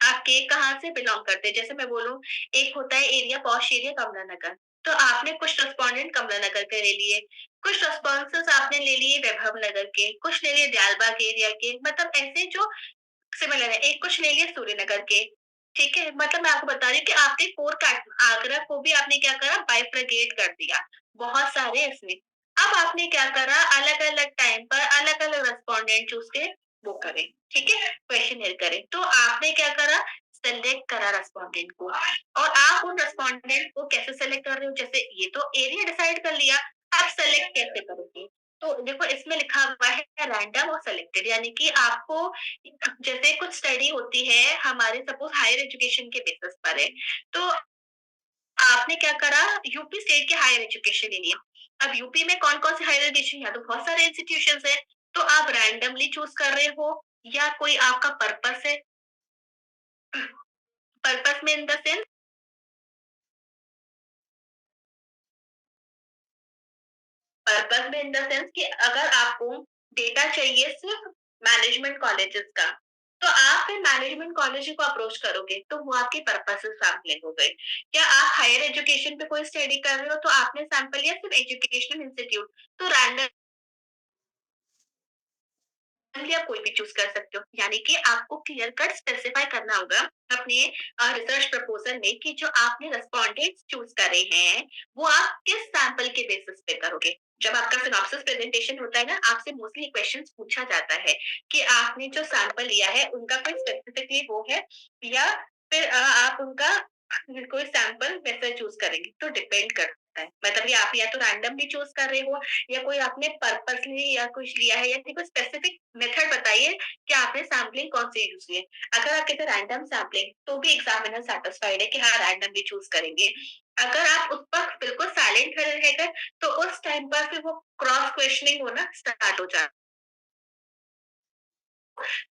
आपके कहाँ से बिलॉन्ग करते हैं। जैसे मैं बोलूँ, एक होता है एरिया, पॉश एरिया कमला नगर, तो आपने कुछ रेस्पोंडेंट कमला नगर के ले लिए, कुछ रेस्पॉन्सेस आपने ले लिए वैभव नगर के, कुछ ले लिए दयालबाग एरिया के, मतलब ऐसे जो सिमिलर है। एक कुछ ले लिए सूर्यनगर के, ठीक है? मतलब मैं आपको बता रही हूँ कि आपने कोर काट आगरा को भी आपने क्या करा? बाइफरकेट कर दिया, बहुत सारे इसमें। अब आपने क्या करा? अलग-अलग टाइम पर अलग-अलग रेस्पोंडेंट चूज़ के वो करें, ठीक है? क्वेश्चनेयर करें। तो आपने क्या करा? सेलेक्ट करा रेस्पोंडेंट को, और आप उन रेस्पोंडेंट को कैसे सेलेक्ट कर रहे हो? जैसे ये तो एरिया डिसाइड कर लिया, आप सेलेक्ट कैसे करोगे? तो देखो इसमें लिखा हुआ है रैंडम और सेलेक्टेड, यानी कि आपको जैसे कुछ स्टडी होती है हमारे सपोज हायर एजुकेशन के बेसिस पर है, तो आपने क्या करा? यूपी स्टेट के हायर एजुकेशन ले लिया। अब यूपी में कौन-कौन से हायर एजुकेशन, यहाँ तो बहुत सारे इंस्टीट्यूशंस हैं, तो आप रैंडमली चूज़ कर रहे हो या कोई आपका पर्पस है? पर्पस में इन द सेंस, पर्पस में इन द सेंस कि अगर आपको डेटा चाहिए सिर्फ मैनेजमेंट कॉलेजेस का, तो आप फिर मैनेजमेंट कॉलेज को अप्रोच करोगे, तो वो आपके पर्पस से सैंपलिंग हो गई। क्या आप हायर एजुकेशन पे कोई स्टडी कर रहे हो, तो आपने सैंपल लिया सिर्फ एजुकेशनल इंस्टीट्यूट, तो रैंडम आप कोई भी चूज़ कर सकते हो। यानी कि आपको क्लियर कट स्पेसिफाई करना होगा अपने रिसर्च प्रपोज़ल में कि जो आपने रेस्पोंडेंट्स चूज़ करे हैं, वो आप किस सैंपल के बेसिस पे करोगे। जब आपका सिनॉप्सिस प्रेजेंटेशन होता है ना, आपसे मोस्टली क्वेश्चंस पूछा जाता है कि आपने जो सैंपल लिया है, उनका कोई स्पेसिफिकली वो है, या फिर आप उनका कोई सैंपल वैसा चूज़ करेंगे, तो डिपेंड करता है। मतलब ये आप या तो रैंडमली चूज़ कर रहे हो, या कोई आपने पर्पसली या कुछ लिया है, या फिर कोई स्पेसिफिक मेथड बताइए कि आपने सैंपलिंग कौन सी यूज़ की है। अगर आप कहते हैं रैंडम सैंपलिंग, तो भी एग्जामिनर सैटिस्फाइड है कि हाँ, रैंडमली चूज़ करेंगे। अगर आप उस पर बिल्कुल साइलेंट खड़े रहकर, तो उस टाइम पर फिर वो क्रॉस क्वेश्चनिंग होना स्टार्ट हो जाता है।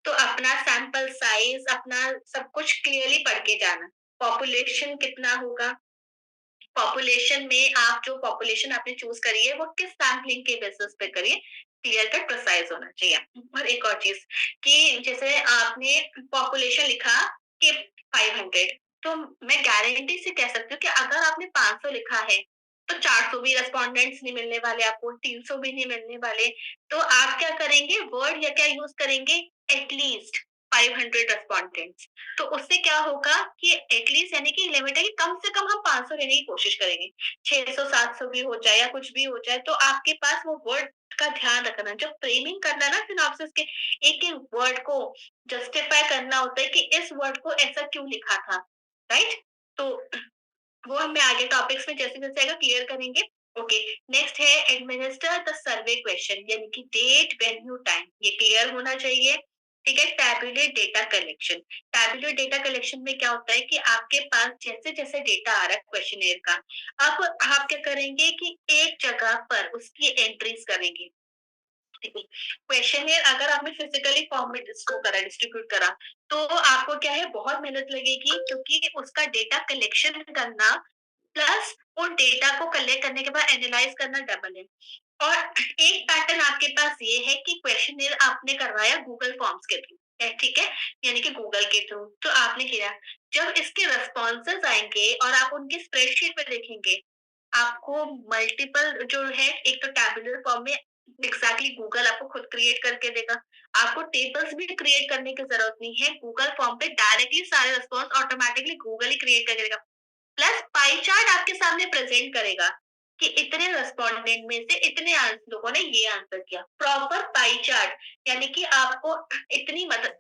तो अपना सैंपल साइज़, अपना सब कुछ क्लियरली पढ़ के जाना। पॉपुलेशन कितना होगा, पॉपुलेशन में आप जो पॉपुलेशन आपने चूज करी है वो किस सैम्पलिंग के बेसिस पे करिए, क्लियर कट प्रिसाइज होना चाहिए। और एक और चीज कि जैसे आपने पॉपुलेशन लिखा कि 500, तो मैं गारंटी से कह सकती हूँ कि अगर आपने 500 लिखा है तो 400 भी रेस्पोंडेंट्स नहीं मिलने वाले आपको, 300 भी नहीं मिलने वाले। तो आप क्या करेंगे, वर्ड या क्या यूज करेंगे, एटलीस्ट 500 रेस्पोंडेंट्स। तो उससे क्या होगा कि एटलीस्ट यानी कि लिमिट है कि कम से कम हम 500 लेने की कोशिश करेंगे। 600 700 भी हो जाए या कुछ भी हो जाए, तो आपके पास वो वर्ड का ध्यान रखना। जब फ्रेमिंग करना ना सिनॉप्सिस के, एक एक वर्ड को जस्टिफाई करना होता है कि इस वर्ड को ऐसा क्यों लिखा था, राइट? तो वो हम आगे टॉपिक्स में जैसे जैसे आएगा क्लियर करेंगे। ओके, नेक्स्ट है एडमिनिस्टर द सर्वे क्वेश्चन, यानी कि डेट, वेन्यू, टाइम, ये क्लियर होना चाहिए। ठीक है, tabulate data collection. Tabulate data collection में क्या होता है कि आपके पास जैसे जैसे डेटा आ रहा है क्वेश्चनेयर का, अब आप क्या करेंगे कि एक जगह पर उसकी एंट्रीज करेंगे। क्वेश्चनियर अगर आपने फिजिकली फॉर्म में इसको करा, डिस्ट्रीब्यूट करा, तो आपको क्या है, बहुत मेहनत लगेगी, क्योंकि उसका डेटा कलेक्शन करना प्लस उन डेटा को कलेक्ट करने के बाद एनालाइज करना डबल है। और एक पैटर्न आपके पास ये है कि क्वेश्चनियर आपने करवाया गूगल फॉर्म्स के थ्रू, ठीक है, यानी कि गूगल के थ्रू, तो आपने किया। जब इसके रेस्पॉन्सेज आएंगे और आप उनकी स्प्रेडशीट में देखेंगे, आपको मल्टीपल जो है, एक तो टैबुलर फॉर्म में एग्जैक्टली गूगल आपको खुद क्रिएट करके देगा, आपको टेबल्स भी क्रिएट करने की जरूरत नहीं है, गूगल फॉर्म पे डायरेक्टली सारे रिस्पॉन्स ऑटोमेटिकली गूगल ही क्रिएट करके देगा। प्लस पाई चार्ट आपके सामने प्रेजेंट करेगा कि इतने रेस्पोंडेंट में से इतने लोगों ने ये आंसर किया, प्रॉपर पाई चार्ट। यानी कि आपको इतनी मदद,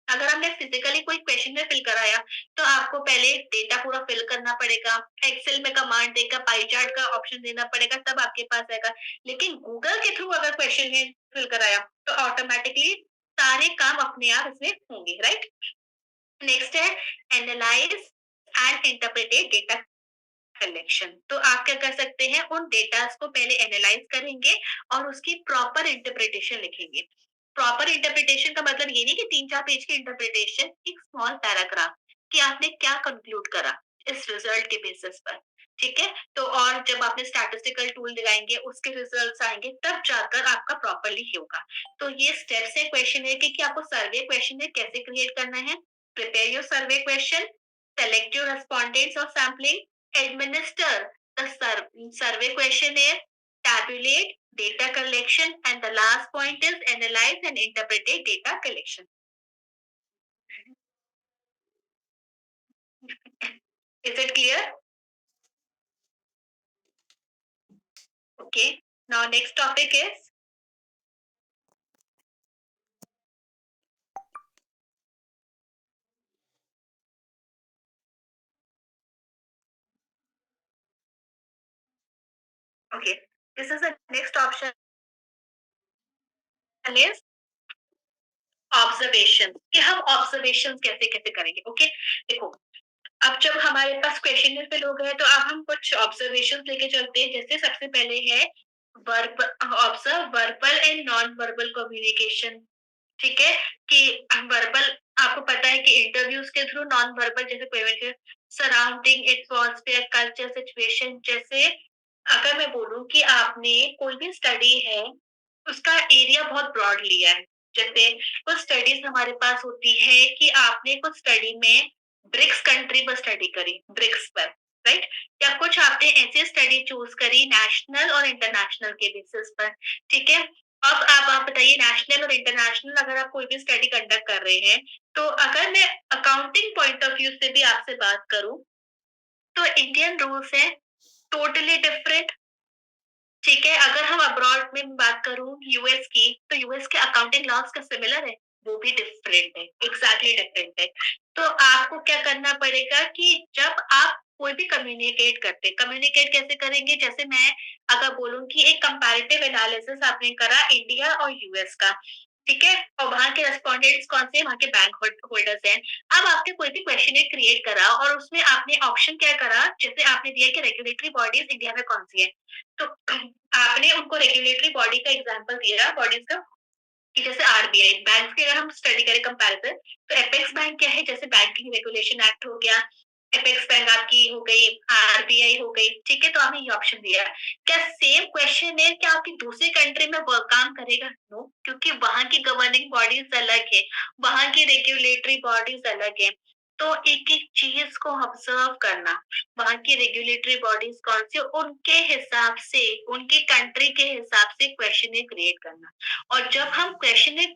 अगर हमने फिजिकली कोई क्वेश्चन में फिल कराया तो आपको पहले डेटा पूरा फिल करना पड़ेगा, एक्सेल में कमांड देकर पाई चार्ट का ऑप्शन देना पड़ेगा, तब आपके पास आएगा। लेकिन गूगल के थ्रू अगर क्वेश्चन में फिल कराया तो ऑटोमेटिकली सारे काम अपने आप इसमें होंगे, राइट? नेक्स्ट है analyse and interpreted data collection. तो आप क्या कर सकते हैं, उन डेटा को पहले एनालाइज करेंगे और उसकी प्रॉपर इंटरप्रिटेशन लिखेंगे। प्रॉपर इंटरप्रिटेशन का मतलब ये नहीं कि 3-4 पेज की इंटरप्रिटेशन, एक स्मॉल पैराग्राफ कि आपने क्या कंक्लूड करा इस रिजल्ट के बेसिस पर। ठीक है, तो और जब आपने स्टैटिस्टिकल टूल दिखाएंगे, उसके रिजल्ट्स आएंगे, तब जाकर आपका प्रॉपरली होगा। तो ये स्टेप्स है क्वेश्चन कि आपको सर्वे क्वेश्चन कैसे क्रिएट करना है। Prepare your survey question, select your respondents or sampling, administer the survey questionnaire, tabulate data collection, and the last point is analyze and interpret data collection. Is it clear? Okay. Now next topic is, okay, this is the next option is observation, कि हम observation कैसे कैसे करेंगे। Okay, देखो, अब जब हमारे पास question पे लोग हैं तो अब हम कुछ ऑब्जर्वेशन लेके चलते हैं। जैसे सबसे पहले है observe verbal and non verbal communication. ठीक है, कि वर्बल, आपको पता है कि इंटरव्यूज के थ्रू नॉन वर्बल जैसे communication, surrounding atmosphere, culture, situation. जैसे अगर मैं बोलूं कि आपने कोई भी स्टडी है, उसका एरिया बहुत ब्रॉड लिया है। जैसे कुछ स्टडीज हमारे पास होती है कि आपने कुछ स्टडी में ब्रिक्स कंट्री पर स्टडी करी, ब्रिक्स पर, राइट? या कुछ आपने ऐसे स्टडी चूज करी नेशनल और इंटरनेशनल के बेसिस पर। ठीक है, अब आप बताइए, नेशनल और इंटरनेशनल अगर आप कोई भी स्टडी कंडक्ट कर रहे हैं, तो अगर मैं अकाउंटिंग पॉइंट ऑफ व्यू से भी आपसे बात करूं, तो इंडियन रूल्स है टोटली डिफरेंट। ठीक है, अगर हम अब्रॉड में बात करूं यूएस की, तो यूएस के अकाउंटिंग लॉज का सिमिलर है, वो भी डिफरेंट है, एग्जैक्टली डिफरेंट है। तो आपको क्या करना पड़ेगा कि जब आप कोई भी कम्युनिकेट करते, कम्युनिकेट कैसे करेंगे, जैसे मैं अगर बोलूं कि एक कंपैरेटिव एनालिसिस आपने करा इंडिया और यूएस का, ठीक है, और वहां के रेस्पोंडेंट्स कौन से, वहां के बैंक होल्डर्स हैं। अब आपने कोई भी क्वेश्चन क्रिएट करा और उसमें आपने ऑप्शन क्या करा, जैसे आपने दिया कि रेगुलेटरी बॉडीज इंडिया में कौन सी है, तो आपने उनको रेगुलेटरी बॉडी का एग्जांपल दिया, बॉडीज का, कि जैसे आरबीआई। बैंक की अगर हम स्टडी करें कंपैरिजन, तो एपेक्स बैंक क्या है, जैसे बैंकिंग रेगुलेशन एक्ट हो गया, एपेक्स बैंक आपकी हो गई, आरबीआई हो गई, ठीक है? तो आपने ये ऑप्शन दिया। क्या सेम क्वेश्चन है क्या आपकी दूसरी कंट्री में वर्क काम करेगा? नो, क्योंकि वहाँ की गवर्निंग बॉडीज़ अलग है, वहाँ की रेगुलेटरी बॉडीज़ अलग है। तो एक-एक चीज़ को ऑब्जर्व करना, वहाँ की रेगुलेटरी बॉडीज़ कौन-सी है, उनके हिसाब से, उनकी कंट्री के हिसाब से क्वेश्चनेयर क्रिएट करना। और जब हम क्वेश्चनेयर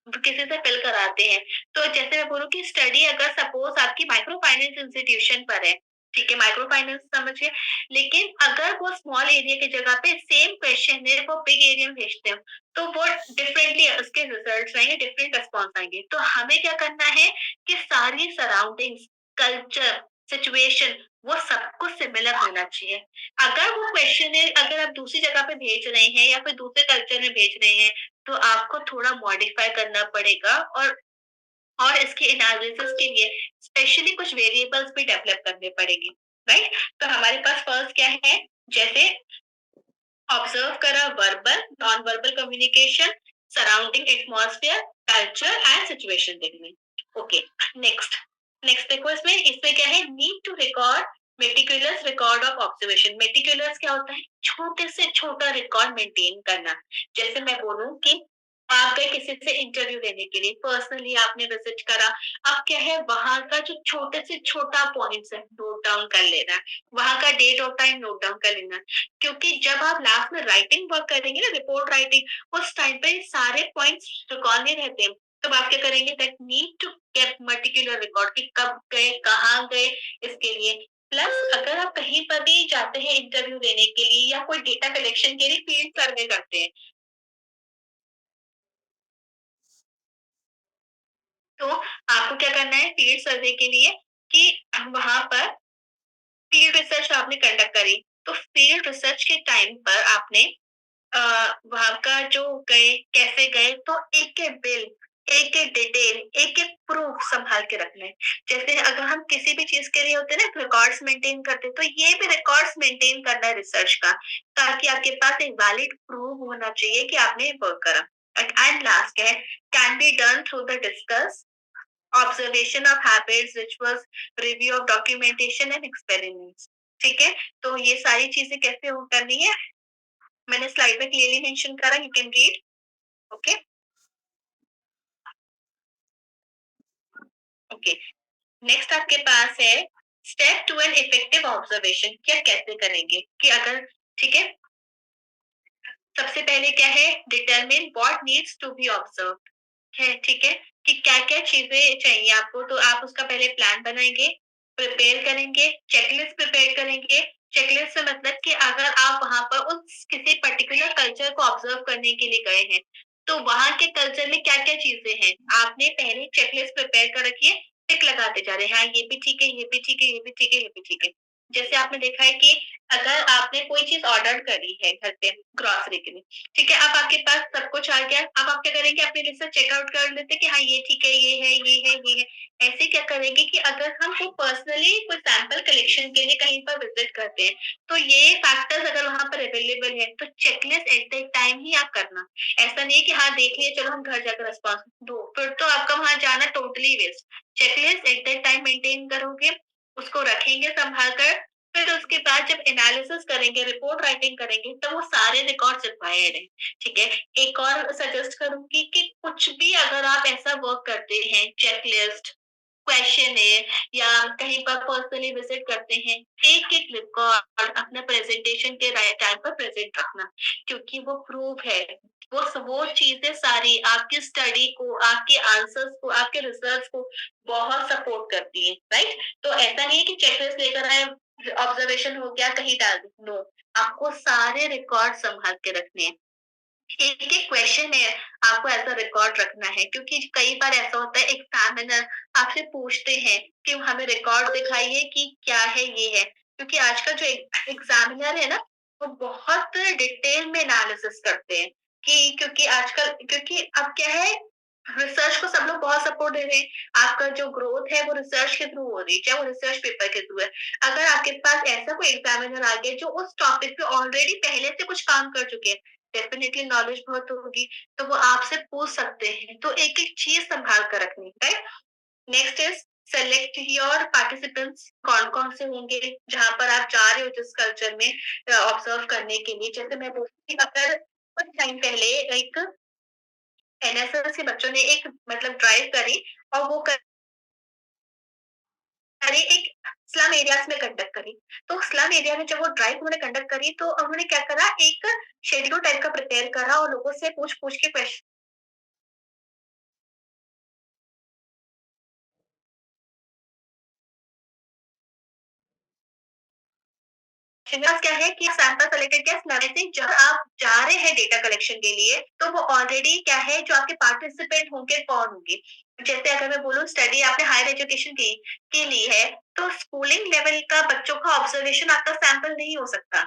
किसी से फिल कराते हैं, तो जैसे मैं बोलूँ कि स्टडी अगर सपोज़ आपकी माइक्रो फाइनेंस इंस्टीट्यूशन पर है, ठीक है, माइक्रो फाइनेंस समझिए, लेकिन अगर वो स्मॉल एरिया की जगह पे सेम क्वेश्चन है, वो बिग एरिया में भेजते हो, तो वो डिफरेंटली उसके रिजल्ट्स आएँगे, डिफरेंट रिस्पॉन्स आएँगे। तो हमें क्या करना है कि सारी सराउंडिंग्स, कल्चर, सिचुएशन वो सब कुछ सिमिलर होना चाहिए। अगर वो क्वेश्चनेयर अगर आप दूसरी जगह पे भेज रहे हैं या फिर दूसरे कल्चर में भेज रहे हैं, तो आपको थोड़ा मॉडिफाई करना पड़ेगा और इसके एनालिसिस के लिए स्पेशली कुछ वेरिएबल्स भी डेवलप करने पड़ेंगे, राइट? तो हमारे पास फर्स्ट क्या है? जैसे ऑब्जर्व करा verbal, non verbal communication, surrounding atmosphere, culture and situation देखने। ओके, नेक्स्ट नेक्स्ट देखो इसमें क्या है? Need to record meticulous record of observation. Meticulous क्या होता है? छोटे से छोटा रिकॉर्ड मेंटेन करना। जैसे मैं बोलूं कि आप गए किसी से इंटरव्यू लेने के लिए, पर्सनली आपने विजिट करा, अब क्या है वहां का जो छोटे से छोटा पॉइंट्स है नोट डाउन कर लेना, वहां का डेट और टाइम नोट डाउन कर लेना, क्योंकि जब आप लास्ट में राइटिंग वर्क करेंगे ना, रिपोर्ट राइटिंग, उस टाइम पे सारे पॉइंट्स रिकॉर्ड नहीं रहते, तब आप क्या करेंगे? That need to keep particular record कि कब गए, कहाँ गए, इसके लिए। प्लस अगर आप कहीं पर भी जाते हैं इंटरव्यू देने के लिए या कोई डेटा कलेक्शन के लिए फील्ड सर्वे करते हैं, तो आपको क्या करना है फील्ड सर्वे के लिए कि वहां पर फील्ड रिसर्च आपने कंडक्ट करी, तो फील्ड रिसर्च के टाइम पर आपने वहाँ का जो गए, कैसे गए, तो एक-एक बिल, एक-एक डिटेल, एक-एक प्रूफ सँभाल के रखना है। जैसे अगर हम किसी भी चीज़ के लिए होते हैं ना रिकॉर्ड्स मेंटेन करते हैं, तो ये भी रिकॉर्ड्स मेंटेन करना है रिसर्च का, ताकि आपके पास एक वैलिड प्रूफ होना चाहिए कि आपने वर्क करा। एंड लास्ट क्या है? Can be done through the discuss observation of habits, rituals, review of documentation and experiments. ठीक है? तो ये सारी चीज़ें कैसे हो करनी है? मैंने स्लाइड में क्लियरली मेंशन करा, you can read. Okay, okay. Next आपके पास है step to an effective observation. क्या कैसे करेंगे कि अगर ठीक है, सबसे पहले क्या है? Determine what needs to be observe है, ठीक है, कि क्या-क्या चीज़ें चाहिए आपको, तो आप उसका पहले प्लान बनाएँगे, प्रिपेयर करेंगे, चेकलिस्ट प्रिपेयर करेंगे। चेकलिस्ट से मतलब कि अगर आप वहाँ पर उस किसी पर्टिकुलर कल्चर को ऑब्जर्व करने के लिए गए हैं, तो वहाँ के कल्चर में क्या-क्या चीज़ें हैं, आपने पहले चेकलिस्ट प्रिपेयर कर रखी है, टिक लगाते जा रहे हैं, हाँ, ये भी ठीक है, ये भी ठीक है, ये भी ठीक है, ये भी ठीक है। जैसे आपने देखा है कि अगर आपने कोई चीज़ ऑर्डर करी है घर पे ग्रोसरी के लिए, ठीक है, अब आपके पास सब कुछ आ गया, अब आप क्या करेंगे? अपनी लिस्ट से चेकआउट कर लेते कि हाँ, ये ठीक है, ये है, ये है, ये है। ऐसे क्या करेंगे कि अगर हम को पर्सनली कोई सैंपल कलेक्शन के लिए कहीं पर विज़िट करते हैं, तो ये फैक्टर्स अगर वहाँ पर अवेलेबल है, तो चेकलिस्ट एट द टाइम ही आप करना। ऐसा नहीं है कि हाँ, देख लिया, चलो हम घर जाकर रिस्पॉन्स दो, फिर तो आपका वहाँ जाना totally waste. Checklist at the time maintain करोगे, उसको रखेंगे सँभाल कर, फिर उसके बाद जब एनालिसिस करेंगे, रिपोर्ट राइटिंग करेंगे, तो वो सारे रिकॉर्ड्स रिक्वायर्ड हैं। ठीक है? एक और सजेस्ट करूँगी कि कुछ भी अगर आप ऐसा वर्क करते हैं, चेकलिस्ट, क्वेश्चनेयर या कहीं पर पर्सनली विज़िट करते हैं, एक-एक रिकॉर्ड अपना प्रेज़ेंटेशन के टाइम पर प्रेज़ेंट रखना, क्योंकि वो प्रूफ है। वो चीज़ें सारी आपकी स्टडी को, आपके आंसर्स को, आपके रिसर्च को बहुत सपोर्ट करती हैं, राइट? तो ऐसा नहीं है कि चेकलिस्ट लेकर आए, ऑब्जर्वेशन हो गया, कहीं डाल दी, नो, आपको सारे रिकॉर्ड सँभाल के रखने हैं। एक-एक क्वेश्चन है, आपको ऐसा रिकॉर्ड रखना है, क्योंकि कई बार ऐसा होता है एग्ज़ामिनर आपसे पूछते हैं कि हमें रिकॉर्ड दिखाइए कि क्या है, ये है। क्योंकि आजकल जो एग्ज़ामिनर है ना, वो बहुत डिटेल में एनालिसिस करते हैं कि क्योंकि अब क्या है, रिसर्च को सब लोग बहुत सपोर्ट दे रहे हैं। आपका जो ग्रोथ है वो रिसर्च के थ्रू हो रही है, चाहे वो रिसर्च पेपर के थ्रू है। अगर आपके पास ऐसा कोई एग्ज़ामिनर आ गया जो उस टॉपिक पे ऑलरेडी पहले से कुछ काम कर चुके हैं, डेफिनिटली नॉलेज बहुत होगी, तो वो आपसे पूछ सकते हैं। तो एक-एक चीज़ सँभाल कर रखनी है, right? Next is select your participants कौन-कौन से होंगे जहाँ पर आप जा रहे हो जिस कल्चर में ऑब्जर्व करने के लिए। जैसे मैं बोलती अगर कुछ टाइम पहले एक एनएसएस के बच्चों ने एक मतलब ड्राइव करी और वो करी एक स्लम एरियाज़ में कंडक्ट करी। तो स्लम एरिया में जब वो ड्राइव उन्होंने कंडक्ट करी तो उन्होंने क्या करा एक शेड्यूल टाइप का प्रिपेयर करा और लोगों से पूछ-पूछ के क्वेश्चन शिनाज क्या है कि सैंपल कलेक्टेड क्या स्लम से जब आप जा रहे हैं डेटा कलेक्शन के लिए, तो वो ऑलरेडी क्या है जो आपके पार्टिसिपेंट होंगे कौन होंगे। जैसे अगर मैं बोलूँ स्टडी आपने हायर एजुकेशन की के ली है, तो स्कूलिंग लेवल का बच्चों का ऑब्जर्वेशन आपका सैंपल नहीं हो सकता।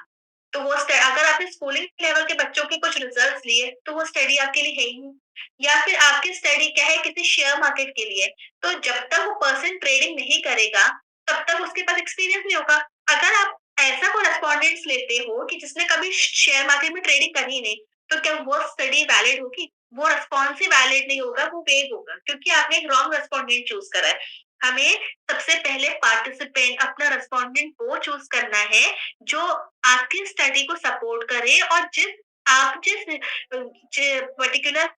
तो वो अगर आपने स्कूलिंग लेवल के बच्चों के कुछ रिजल्ट्स लिए, तो वो स्टडी आपके लिए है ही नहीं। या फिर आपकी स्टडी क्या है किसी शेयर मार्केट के लिए, तो जब तक वो पर्सन ट्रेडिंग नहीं करेगा, तब तक उसके पास एक्सपीरियंस नहीं होगा। अगर आप ऐसा कोई रेस्पोंडेंट्स लेते हो कि जिसने कभी शेयर मार्केट में ट्रेडिंग करी ही नहीं, तो क्या वो स्टडी वैलिड होगी? वो रिस्पॉन्स ही वैलिड नहीं होगा, वो फेक होगा क्योंकि आपने एक रॉन्ग रेस्पोंडेंट चूज़ करा है। हमें सबसे पहले पार्टिसिपेंट अपना रेस्पोंडेंट वो चूज़ करना है जो आपकी स्टडी को सपोर्ट करे और जिस पर्टिकुलर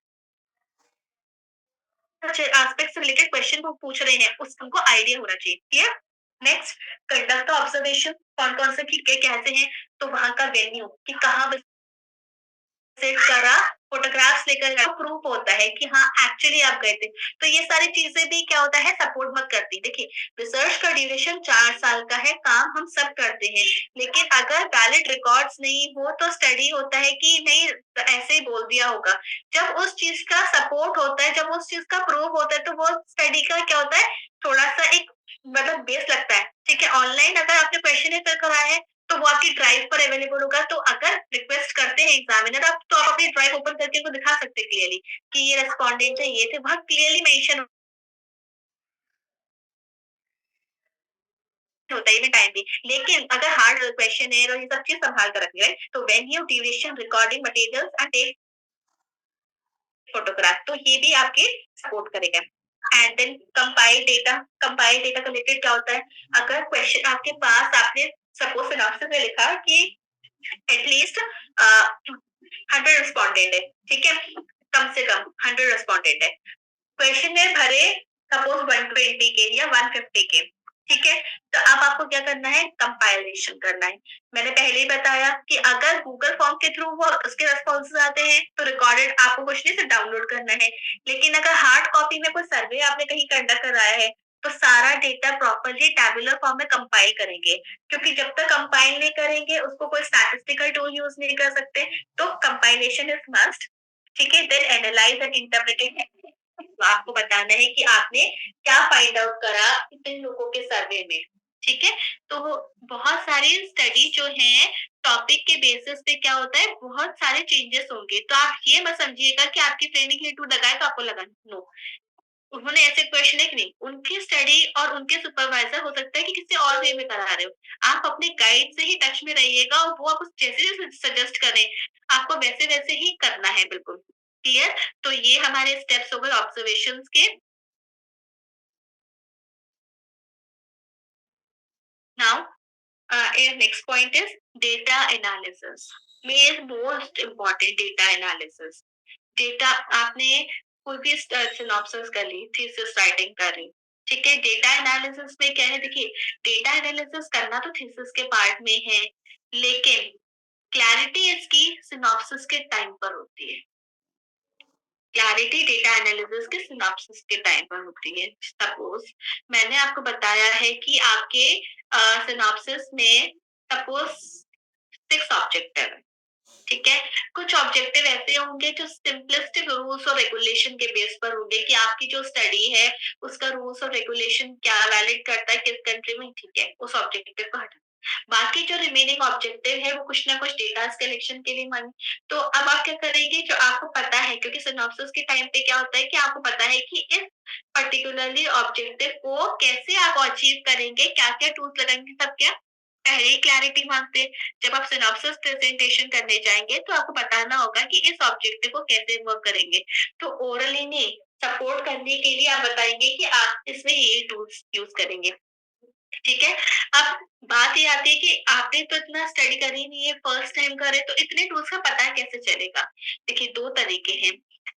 एस्पेक्ट से रिलेटेड क्वेश्चन वो पूछ रहे हैं, उस उनको आइडिया होना चाहिए। Clear? Next conduct the observation कौन-कौन से ठीक है, कैसे हैं, तो वहाँ का वेन्यू कि कहाँ विज़िट करा, फोटोग्राफ्स लेकर गए, प्रूफ होता है कि हाँ, एक्चुअली आप गए थे। तो ये सारी चीज़ें भी क्या होता है सपोर्ट मत करती। देखिए, रिसर्च का ड्यूरेशन 4 साल का है, काम हम सब करते हैं, लेकिन अगर वैलिड रिकॉर्ड्स नहीं हो तो स्टडी होता है कि नहीं ऐसे ही बोल दिया होगा। जब उस चीज़ का सपोर्ट होता है, जब उस चीज़ का प्रूफ होता है, तो वो स्टडी का क्या होता है, थोड़ा-सा एक मतलब बेस लगता है। ठीक है, ऑनलाइन अगर आपने क्वेश्चन फिल कराया है, तो वो आपकी ड्राइव पर अवेलेबल होगा। तो अगर रिक्वेस्ट करते हैं एग्जामिनर आप तो आप अपनी ड्राइव ओपन करके उनको दिखा सकते हैं क्लियरली कि ये रिस्पोंडेंट है, ये थे, वहाँ क्लियरली मेंशन होता है इवन टाइम भी। लेकिन अगर हार्ड क्वेश्चन है और ये सब चीज़ सँभाल कर रखनी है, तो venue, duration, recording materials and take photograph तो ये भी आपके सपोर्ट करेगा। And then compile data collected क्या होता है? अगर क्वेश्चन आपके पास आपने सपोज़ सिनॉप्सिस में लिखा कि एटलीस्ट 100 रिस्पोंडेंट है, ठीक है? कम से कम 100 रिस्पोंडेंट है। क्वेश्चन में भरे सपोज 120 के या 150 के, ठीक है? तो अब आपको क्या करना है? कंपाइलेशन करना है। मैंने पहले ही बताया कि अगर गूगल फॉर्म के थ्रू वो उसके रिस्पॉन्सेज आते हैं तो रिकॉर्डेड आपको कुछ नहीं सिर्फ डाउनलोड करना है। लेकिन अगर हार्ड कॉपी में कोई सर्वे आपने कहीं कंडक्ट कराया है तो सारा डेटा प्रॉपर्ली टैबुलर फॉर्म में कंपाइल करेंगे क्योंकि जब तक कंपाइल नहीं करेंगे उसको कोई स्टैटिस्टिकल टूल यूज नहीं कर सकते। तो कंपाइलेशन इज मस्ट। ठीक है, देन एनालाइज एंड इंटरप्रिटेड तो आपको बताना है कि आपने क्या फाइंड आउट करा इतने लोगों के सर्वे में। ठीक है, तो बहुत सारी स्टडी जो है टॉपिक के बेसिस पे क्या होता है बहुत सारे चेंजेस होंगे तो आप ये मत समझिएगा कि आपकी फ्रेंड के लिए टू लगाए तो आपको लगा नो। उन्होंने ऐसे क्वेश्चन है कि नहीं उनकी स्टडी और उनके सुपरवाइजर हो सकता है कि किसी और वे में करा रहे हो। आप अपने गाइड से ही टच में रहिएगा और वो आपको जैसे सजेस्ट करें आपको वैसे वैसे ही करना है बिल्कुल। क्लियर? तो ये हमारे स्टेप्स हो गए ऑब्जर्वेशंस के। Now next point is data analysis. Main most important data analysis. Data आपने कोई भी सिनॉप्सिस कर ली, थीसिस राइटिंग कर ली, ठीक है? डेटा एनालिसिस में क्या है देखिए, डेटा एनालिसिस करना तो थीसिस के पार्ट में है, लेकिन क्लैरिटी इसकी सिनॉप्सिस के टाइम पर होती है। क्लैरिटी डेटा एनालिसिस के सिनॉप्सिस के टाइम पर होती है। सपोज मैंने आपको बताया है कि आपके सिनॉप्सिस में सपोज 6 ऑब्जेक्टिव है, ठीक है? कुछ ऑब्जेक्टिव ऐसे होंगे जो सिंपलिस्टिक रूल्स और रेगुलेशन के बेस पर होंगे कि आपकी जो स्टडी है उसका रूल्स और रेगुलेशन क्या वैलिड करता है किस कंट्री में, ठीक है? उस ऑब्जेक्टिव को हटा बाकी जो रिमेनिंग ऑब्जेक्टिव है वो कुछ ना कुछ डेटा कलेक्शन के लिए मांगे। तो अब आप क्या करेंगे जो आपको पता है क्योंकि सिनॉप्सिस के टाइम पे क्या होता है कि आपको पता है कि इस पर्टिकुलरली ऑब्जेक्टिव को कैसे आप अचीव करेंगे, क्या-क्या टूल्स लगाएंगे, सब क्या पहले ही क्लैरिटी मांगते हैं। जब आप सिनॉप्सिस प्रेजेंटेशन करने जाएंगे तो आपको बताना होगा कि इस ऑब्जेक्टिव को कैसे वर्क करेंगे। तो ओरली नहीं सपोर्ट करने के लिए आप बताएँगे कि आप इसमें ये टूल्स यूज़ करेंगे। ठीक है? अब बात ये आती है कि आपने तो इतना स्टडी करी नहीं है, फर्स्ट टाइम कर रहे, तो इतने टूल्स का पता कैसे चलेगा? देखिए 2 तरीके हैं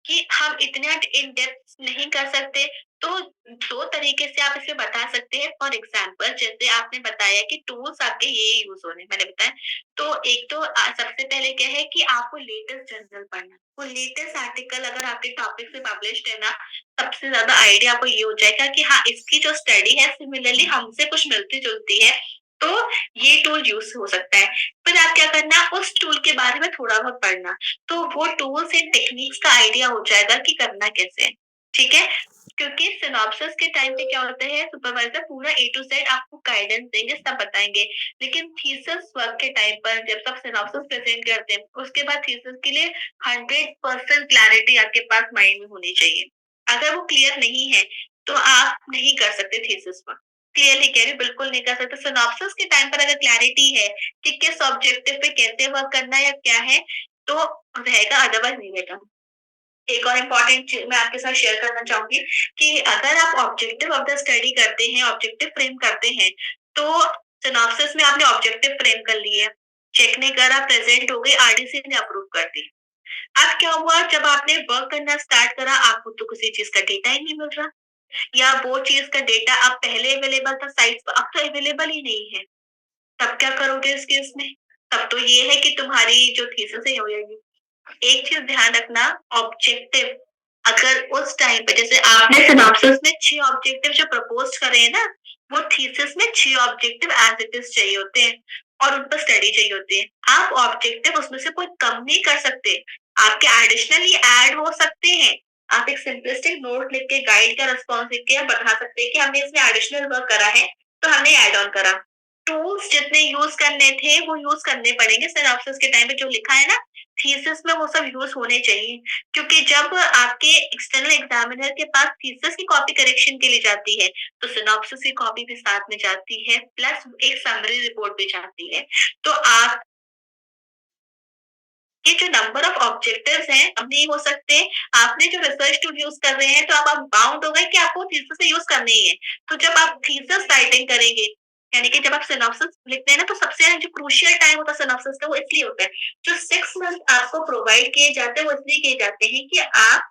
कि हम इतना इन डेप्थ नहीं कर सकते, तो 2 तरीके से आप इसे बता सकते हैं। फॉर एग्ज़ाम्पल जैसे आपने बताया कि टूल्स आपके ये यूज़ होने मैंने बताया, तो एक तो सबसे पहले क्या है कि आपको लेटेस्ट जर्नल पढ़ना। वो लेटेस्ट आर्टिकल अगर आपके टॉपिक से पब्लिश्ड है ना, सबसे ज़्यादा आइडिया आपको ये हो जाएगा कि हाँ, इसकी जो स्टडी है सिमिलरली हमसे कुछ मिलती-जुलती है, तो ये टूल यूज़ हो सकता है। फिर आप क्या करना, उस टूल के बारे में थोड़ा बहुत पढ़ना, तो वो टूल्स एंड टेक्निक्स का आइडिया हो जाएगा कि करना कैसे है, ठीक है? क्योंकि सिनॉप्सिस के टाइम पे क्या होता है, सुपरवाइज़र पूरा ए टू ज़ेड आपको गाइडेंस देंगे, सब बताएँगे। लेकिन थीसिस वर्क के टाइम पर जब आप सिनॉप्सिस प्रेज़ेंट करते हैं, उसके बाद थीसिस के लिए 100% क्लैरिटी आपके पास माइंड में होनी चाहिए। अगर वो क्लियर नहीं है, तो आप नहीं कर सकते थीसिस वर्क। क्लियरली कह रही हूँ, बिल्कुल नहीं कर सकते। सिनॉप्सिस के टाइम पर अगर क्लैरिटी है कि किस ऑब्जेक्टिव पे कैसे वर्क करना है या क्या है, तो रहेगा, अदरवाइज़ नहीं रहेगा। एक और इम्पोर्टेंट चीज़ मैं आपके साथ शेयर करना चाहूँगी कि अगर आप ऑब्जेक्टिव ऑफ द स्टडी करते हैं, ऑब्जेक्टिव फ्रेम करते हैं, तो सिनॉप्सिस में आपने ऑब्जेक्टिव फ्रेम कर लिए, चेक नहीं करा, प्रेज़ेंट हो गई, आरडीसी ने अप्रूव कर दी। अब क्या हुआ, जब आपने वर्क करना स्टार्ट करा, आपको तो किसी चीज़ का डेटा ही नहीं मिल रहा, या वो चीज़ का डेटा अब पहले अवेलेबल था साइट्स पे, अब तो अवेलेबल ही नहीं है। तब क्या करोगे इस केस में? तब तो ये है कि तुम्हारी जो थीसिस है ये हो जाएगी। एक चीज़ ध्यान रखना, ऑब्जेक्टिव अगर उस टाइम पे जैसे आपने सिनॉप्सिस में 6 ऑब्जेक्टिव जो प्रपोज़ करे हैं ना, वो थीसिस में 6 ऑब्जेक्टिव एज़ इट इज़ चाहिए होते हैं और उन पर स्टडी चाहिए होती है। आप ऑब्जेक्टिव उसमें से कोई कम नहीं कर सकते, आपके एडिशनली ऐड हो सकते हैं। आप एक सिंपलिस्टिक नोट लिख के, गाइड का रिस्पॉन्स लिख के आप बता सकते हैं कि हमने इसमें एडिशनल वर्क करा है, तो हमने ऐड ऑन करा। टूल्स जितने यूज़ करने थे, वो यूज़ करने पड़ेंगे सिनॉप्सिस के टाइम पे जो लिखा है ना, थीसिस में वो सब यूज़ होने चाहिए, क्योंकि जब आपके एक्सटर्नल एग्जामिनर के पास थीसिस की कॉपी करेक्शन के लिए जाती है, तो सिनॉप्सिस की कॉपी भी साथ में जाती है, प्लस एक समरी रिपोर्ट भी जाती है। तो आप ये जो नंबर ऑफ ऑब्जेक्टिव्स हैं, कम नहीं हो सकते। आपने जो रिसर्च टूल यूज़ कर रहे हैं, तो अब आप बाउंड हो गए कि आपको थीसिस से यूज़ करने ही है। तो जब आप थीसिस राइटिंग करेंगे, यानी कि जब आप सिनॉप्सिस लिखते हैं ना, तो सबसे जो क्रूशियल टाइम होता है सिनॉप्सिस का, वो इसलिए होता है। जो 6 मंथ आपको प्रोवाइड किए जाते हैं, वो इसलिए किए जाते हैं कि आप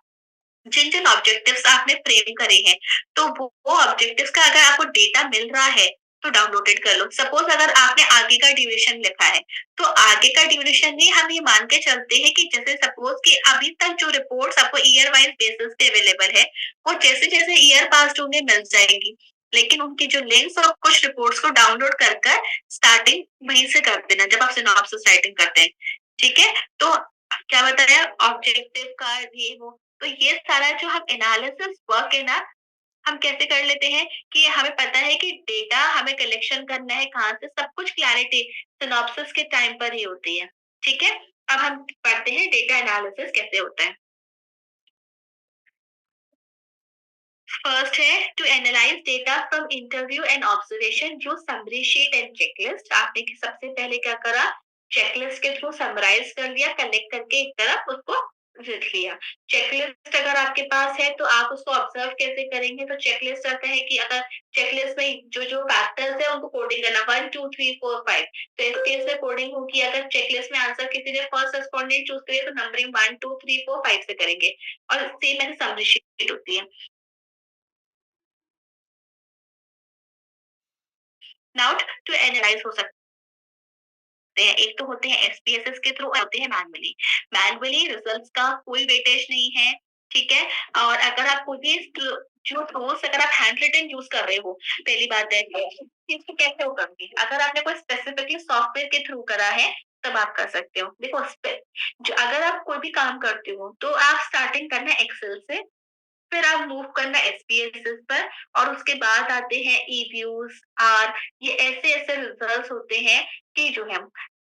जिन-जिन ऑब्जेक्टिव्स आपने फ्रेम करे हैं, तो वो ऑब्जेक्टिव्स का अगर आपको डेटा मिल रहा है, तो डाउनलोडेड कर लो। सपोज़ अगर आपने आगे का ड्यूरेशन लिखा है, तो आगे का ड्यूरेशन नहीं, हम ये मान के चलते हैं कि जैसे सपोज़ कि अभी तक जो रिपोर्ट्स आपको ईयर वाइज़ बेसिस पे अवेलेबल है, वो जैसे-जैसे ईयर पास्ड होंगे मिल जाएँगी। लेकिन उनकी जो लिंक्स और कुछ रिपोर्ट्स को डाउनलोड कर कर स्टार्टिंग वहीं से कर देना, जब आप सिनॉप्सिस राइटिंग करते हैं। ठीक है? तो क्या बताया, ऑब्जेक्टिव का ये वो, तो ये सारा जो हम एनालिसिस वर्क है ना, हम कैसे कर लेते हैं कि हमें पता है कि डेटा हमें कलेक्शन करना है कहाँ से, सब कुछ क्लैरिटी सिनॉप्सिस के टाइम पर ही होती है। ठीक है? अब हम पढ़ते हैं डेटा एनालिसिस कैसे होता है। फर्स्ट है to analyse data from interview and observation, जो समरी शीट एंड चेकलिस्ट आपने सबसे पहले क्या करा, चेकलिस्ट के थ्रू समराइज कर लिया, कलेक्ट करके एक तरफ उसको लिख लिया। चेकलिस्ट अगर आपके पास है, तो आप उसको ऑब्जर्व कैसे करेंगे, तो चेकलिस्ट रहता है कि अगर चेकलिस्ट में जो जो फैक्टर्स है उनको कोडिंग करना 1 2 3 4 5, तो इस केस में कोडिंग होगी, अगर चेकलिस्ट में आंसर किसी ने फर्स्ट रेस्पोंडेंट चूज करे, तो नंबरिंग 1 2 3 4 5 से करेंगे, और सेम ऐसे समरी शीट होती है। नाउट टू एनालाइज हो सकते हैं। एक तो होते हैं एसपीएसएस के थ्रू, होते हैं मैनुअली। मैनुअली रिजल्ट्स का कोई वेटेज नहीं है, ठीक है? और अगर आप कोई भी जो टूल्स अगर आप हैंड रिटन यूज़ कर रहे हो, पहली बात है कि इसको कैसे वो करोगे? अगर आपने कोई स्पेसिफिकली सॉफ्टवेयर के थ्रू करा है, तब आप कर सकते हो। देखो स्पे जो अगर आप कोई भी काम करते हो, तो आप स्टार्टिंग करना एक्सेल से, फिर आप मूव करना एसपीएसएस पर, और उसके बाद आते हैं ई-व्यूज़, आर, ये ऐसे-ऐसे रिजल्ट्स होते हैं कि जो है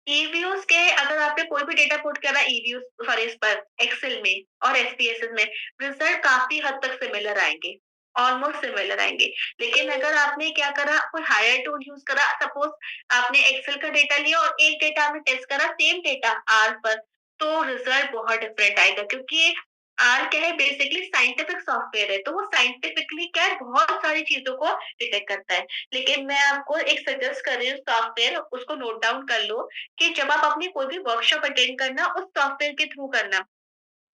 ई-व्यूज़ के, अगर आपने कोई भी डेटा पुट करा ई-व्यूज़ सॉरी इस पर एक्सेल में और एसपीएसएस में, रिजल्ट काफ़ी हद तक सिमिलर आएँगे, ऑलमोस्ट सिमिलर आएँगे। लेकिन अगर आपने क्या करा, कोई हायर टूल यूज़ करा, सपोज़ आपने एक्सेल का डेटा लिया और एक डेटा आपने टेस्ट करा सेम डेटा आर पर, तो रिजल्ट बहुत डिफरेंट आएगा, क्योंकि आर क्या है, बेसिकली साइंटिफिक सॉफ्टवेयर है, तो वो साइंटिफिकली क्या है, बहुत सारी चीजों को डिटेक्ट करता है। लेकिन मैं आपको एक सजेस्ट कर रही हूँ सॉफ्टवेयर, उसको नोट डाउन कर लो कि जब आप अपनी कोई भी वर्कशॉप अटेंड करना, उस सॉफ्टवेयर के थ्रू करना।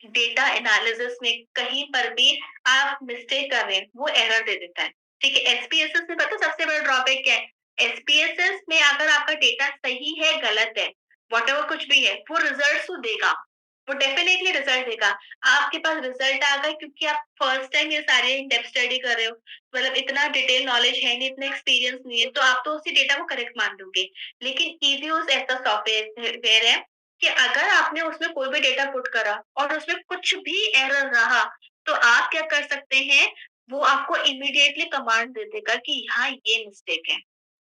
डेटा एनालिसिस में कहीं पर भी आप मिस्टेक कर रहे हैं, वो एरर दे देता है। ठीक है, एसपीएसएस में पता है सबसे बड़ा ड्रॉबैक क्या है? एसपीएसएस में अगर आपका डेटा सही है, गलत है, व्हाटएवर कुछ भी है, वो रिजल्ट तो देगा, वो डेफिनेटली रिजल्ट देगा। आपके पास रिजल्ट आ गए क्योंकि आप फर्स्ट टाइम ये सारे इन डेप्थ स्टडी कर रहे हो, मतलब इतना डिटेल नॉलेज है नहीं, इतना एक्सपीरियंस नहीं है, तो आप तो उसी डेटा को करेक्ट मान लोगे। लेकिन ईवीयूज ऐसा सॉफ्टवेयर है कि अगर आपने उसमें कोई भी डेटा पुट करा और उसमें कुछ भी एरर रहा, तो आप क्या कर सकते हैं, वो आपको इमीडिएटली कमांड दे देगा कि हाँ, ये मिस्टेक है।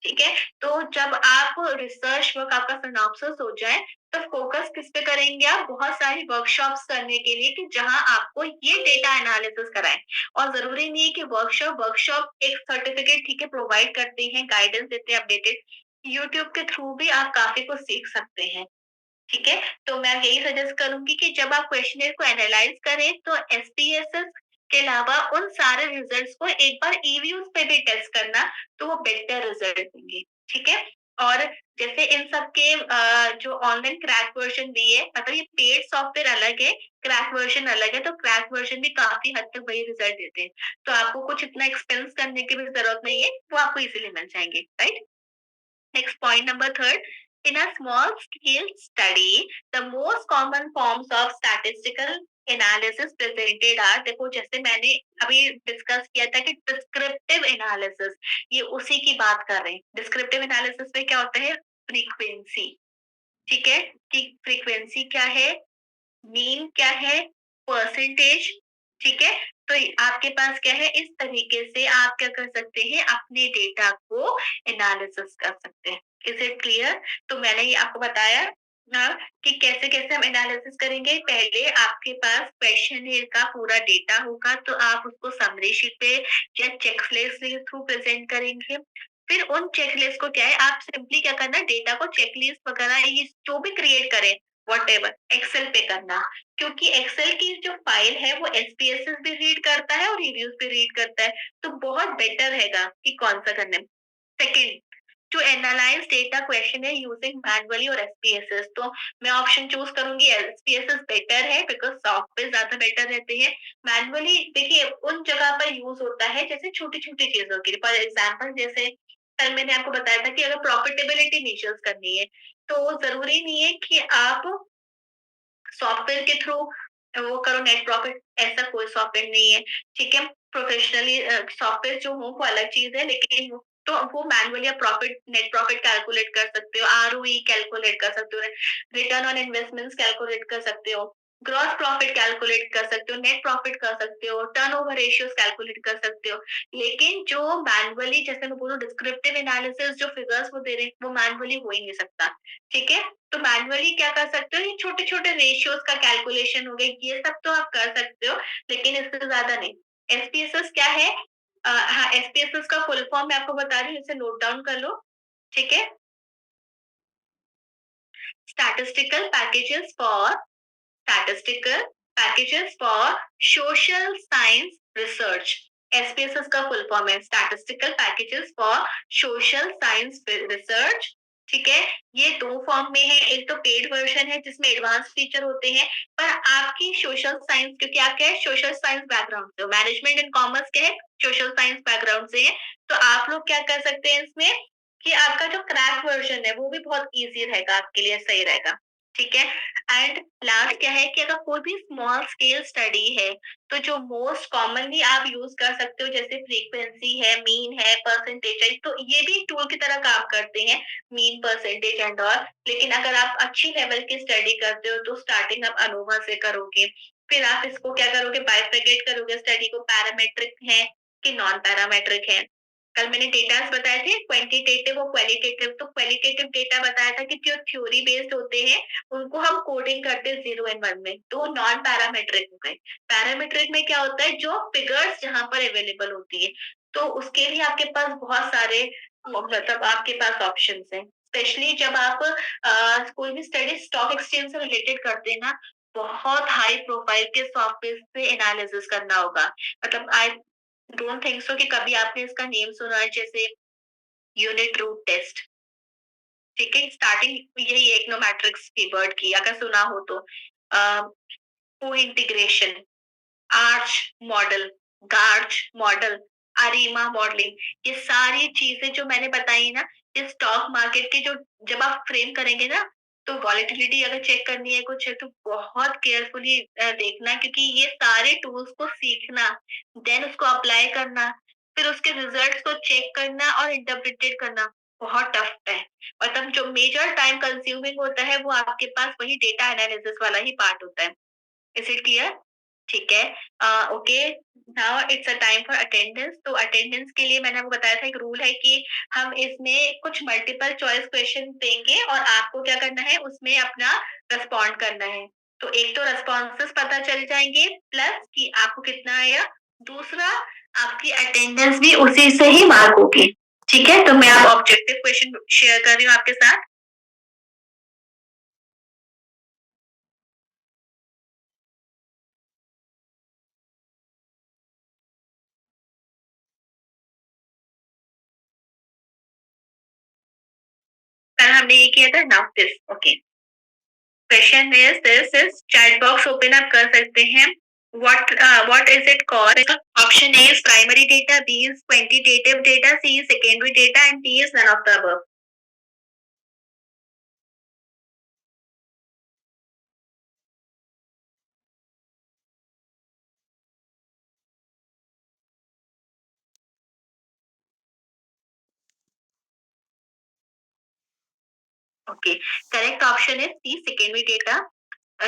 ठीक है? तो जब आप रिसर्च वर्क आपका सिनॉप्सिस हो जाए, तो फोकस किस पे करेंगे आप? बहुत सारी वर्कशॉप्स करने के लिए कि जहाँ आपको ये डेटा एनालिसिस कराएँ। और ज़रूरी नहीं है कि वर्कशॉप एक सर्टिफिकेट ठीक है प्रोवाइड करते हैं, गाइडेंस देते हैं अपडेटेड। यूट्यूब के थ्रू भी आप काफ़ी कुछ सीख सकते हैं। ठीक है? तो मैं यही सजेस्ट करूँगी कि जब आप क्वेश्चनेयर को एनालाइज़ करें, तो एसपीएसएस के अलावा उन सारे रिजल्ट्स को एक बार ईवीयूज़ पे भी टेस्ट करना, तो वो बेटर रिजल्ट देंगे। ठीक है? और जैसे इन सब के जो ऑनलाइन क्रैक वर्ज़न भी है, मतलब ये पेड सॉफ्टवेयर अलग है, क्रैक वर्ज़न अलग है, तो क्रैक वर्ज़न भी काफ़ी हद तक वही रिजल्ट देते हैं। तो आपको कुछ इतना एक्सपेंस करने की भी ज़रूरत नहीं है, वो आपको इज़िली मिल जाएँगे, right? Next point number third, in a small scale study, the most common forms of statistical analysis presented are, देखो जैसे मैंने अभी डिस्कस किया था कि डिस्क्रिप्टिव एनालिसिस, ये उसी की बात कर रहे हैं। डिस्क्रिप्टिव एनालिसिस में क्या होता है? फ्रीक्वेंसी। ठीक है, कि फ्रीक्वेंसी क्या है, मीन क्या है, परसेंटेज। ठीक है, तो आपके पास क्या है, इस तरीके से आप क्या कर सकते हैं, अपने डेटा को एनालिसिस कर सकते हैं। Is it clear? तो मैंने ये आपको बताया कि कैसे कैसे हम एनालिसिस करेंगे। पहले आपके पास क्वेश्चन का पूरा डेटा होगा, तो आप उसको समरी शीट पे या चेकलिस्ट के थ्रू प्रेजेंट करेंगे। फिर उन चेकलिस्ट को क्या है, आप सिंपली क्या करना, डेटा को चेकलिस्ट वगैरह ये जो भी क्रिएट करें, व्हाटएवर, एक्सेल पे करना। क्योंकि एक्सेल की जो फाइल है वो एसपीएसएस भी रीड करता है और रिव्यूज भी रीड करता है, तो बहुत बेटर रहेगा कि कौन सा करना है। Second, to analyse data question है यूजिंग मैनुअली और एसपीएसएस, तो मैं ऑप्शन चूज करूंगी एसपीएसएस बेटर है, बिकॉज सॉफ्टवेयर ज्यादा बेटर रहते हैं। मैनुअली देखिए उन जगह पर यूज होता है जैसे छोटी छोटी चीजों के लिए, फॉर एग्जाम्पल जैसे कल मैंने आपको बताया था कि अगर प्रॉफिटेबिलिटी मेजर्स करनी है, तो जरूरी नहीं है कि आप सॉफ्टवेयर के थ्रू वो करो नेट प्रॉफिट, ऐसा कोई सॉफ्टवेयर नहीं है। ठीक है, प्रोफेशनली सॉफ्टवेयर जो हो वो अलग चीज है, लेकिन तो वो मैनुअली आप प्रॉफिट नेट प्रॉफिट कैलकुलेट कर सकते हो, आरओई कैलकुलेट कर सकते हो, रिटर्न ऑन इन्वेस्टमेंट्स कैलकुलेट कर सकते हो, ग्रॉस प्रॉफिट कैलकुलेट कर सकते हो, नेट प्रॉफिट कर सकते हो, टर्नओवर रेशियोज कैलकुलेट कर सकते हो। लेकिन जो मैनुअली, जैसे मैं बोलूँ डिस्क्रिप्टिव एनालिसिस, जो फिगर्स वो दे रहे हैं, वो मैनुअली हो ही नहीं सकता। ठीक है, तो मैनुअली क्या कर सकते हो, ये छोटे-छोटे रेशियोज का कैलकुलेशन हो गया, ये सब तो आप कर सकते हो, लेकिन इससे ज्यादा नहीं। एसपीएसएस क्या है? हाँ, एसपीएसएस का फुल फॉर्म मैं आपको बता रही हूँ, इसे नोट डाउन कर लो। ठीक है, statistical packages for statistical packages for social science research. SPSS का फुल फॉर्म है statistical packages for social science research. ठीक है, ये दो फॉर्म में है, एक तो पेड वर्जन है जिसमें एडवांस फीचर होते हैं, पर आपकी सोशल साइंस, क्योंकि आप क्या है, सोशल साइंस बैकग्राउंड से हो, मैनेजमेंट एंड कॉमर्स के है, सोशल साइंस बैकग्राउंड से है, तो आप लोग क्या कर सकते हैं इसमें कि आपका जो क्रैक वर्जन है वो भी बहुत इजी रहेगा, आपके लिए सही रहेगा। ठीक है, एंड लास्ट क्या है कि अगर कोई भी स्मॉल स्केल स्टडी है, तो जो मोस्ट कॉमनली आप यूज कर सकते हो, जैसे फ्रीक्वेंसी है, मीन है, परसेंटेज है, तो ये भी टूल की तरह काम करते हैं, मीन, परसेंटेज एंड ऑल। लेकिन अगर आप अच्छी लेवल की स्टडी करते हो, तो स्टार्टिंग आप अनोवा से करोगे, फिर आप इसको क्या करोगे, बाइफरकेट करोगे स्टडी को, पैरामेट्रिक है कि नॉन पैरामेट्रिक है। कल मैंने डेटास बताए थे, क्वांटिटेटिव और क्वालिटेटिव, तो क्वालिटेटिव डेटा बताया था कि जो थ्योरी बेस्ड होते हैं, उनको हम कोडिंग करते हैं 0 एंड 1 में, तो नॉन पैरामेट्रिक हो गए। पैरामेट्रिक में क्या होता है, जो फिगर्स जहाँ पर अवेलेबल होती है, तो उसके लिए आपके पास बहुत सारे मतलब आपके पास ऑप्शंस हैं। स्पेशली जब आप कोई भी स्टडी स्टॉक एक्सचेंज से रिलेटेड करते हैं ना, बहुत हाई प्रोफाइल के सॉफ्टवेयर पे एनालिसिस करना होगा। मतलब आई डोंट थिंक सो कि कभी आपने इसका नेम सुना है, जैसे यूनिट रूट टेस्ट। ठीक है, स्टार्टिंग यही इकोनोमेट्रिक्स कीवर्ड की अगर सुना हो तो integration, ARCH model, GARCH model, ARIMA modelling, ये सारी चीजें जो मैंने बताई ना, ये स्टॉक मार्केट के जो जब आप फ्रेम करेंगे ना, तो वॉलेटिलिटी अगर चेक करनी है कुछ है तो बहुत केयरफुली देखना, क्योंकि ये सारे टूल्स को सीखना, देन उसको अप्लाई करना, फिर उसके रिजल्ट्स को चेक करना और इंटरप्रिटेट करना बहुत टफ है। मतलब जो मेजर टाइम कंज्यूमिंग होता है वो आपके पास वही डेटा एनालिसिस वाला ही पार्ट होता है। Is it clear? ठीक है। Okay, now it's a time for attendance. तो अटेंडेंस के लिए मैंने आपको बताया था, एक रूल है कि हम इसमें कुछ मल्टीपल चॉइस क्वेश्चन देंगे और आपको क्या करना है, उसमें अपना रिस्पॉन्ड करना है। तो एक तो रिस्पॉन्सेस पता चल जाएंगे, प्लस कि आपको कितना आया, दूसरा आपकी अटेंडेंस भी उसी से ही मार्क होगी। ठीक है, तो मैं आप ऑब्जेक्टिव क्वेश्चन शेयर कर रही हूँ आपके साथ। कल हमने ये किया था, now this. Okay, question is this is, chat box open up कर सकते हैं। What is it called? Option A is primary data, B is quantitative data, C is secondary data, and D is none of the above. Okay, correct option is C, secondary data.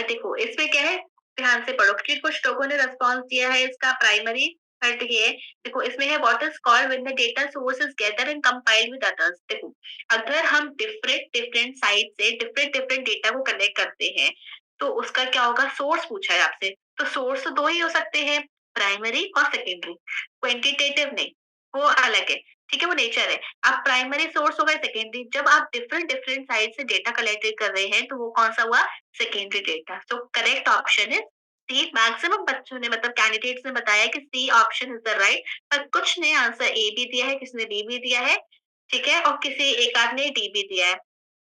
देखो इसमें क्या है, ध्यान से पढ़ो क्योंकि कुछ लोगों ने रेस्पॉन्स दिया है इसका प्राइमरी, बट ये देखो इसमें है what is called when the data source is gather and compiled with others. देखो अगर हम डिफरेंट डिफरेंट साइट से डिफरेंट डिफरेंट डेटा को कलेक्ट करते हैं तो उसका क्या होगा, सोर्स पूछा है आपसे, तो सोर्स तो दो ही हो सकते हैं, प्राइमरी और सेकेंडरी। क्वांटिटेटिव नहीं, वो अलग है। ठीक है, वो नेचर है। अब प्राइमरी सोर्स हो गए, सेकेंडरी जब आप डिफरेंट डिफरेंट साइट से डेटा कलेक्ट कर रहे हैं तो वो कौन सा हुआ, सेकेंडरी डेटा। तो correct option is C. Maximum बच्चों ने मतलब कैंडिडेट्स ने बताया कि C option is the right, पर कुछ ने आंसर ए भी दिया है, किसी ने बी भी दिया है। ठीक है, और किसी एक आध ने डी भी दिया है।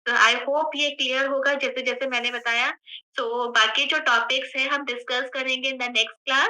तो आई होप ये क्लियर होगा जैसे जैसे मैंने बताया। तो बाकी जो टॉपिक्स हैं हम डिस्कस करेंगे इन द नेक्स्ट क्लास।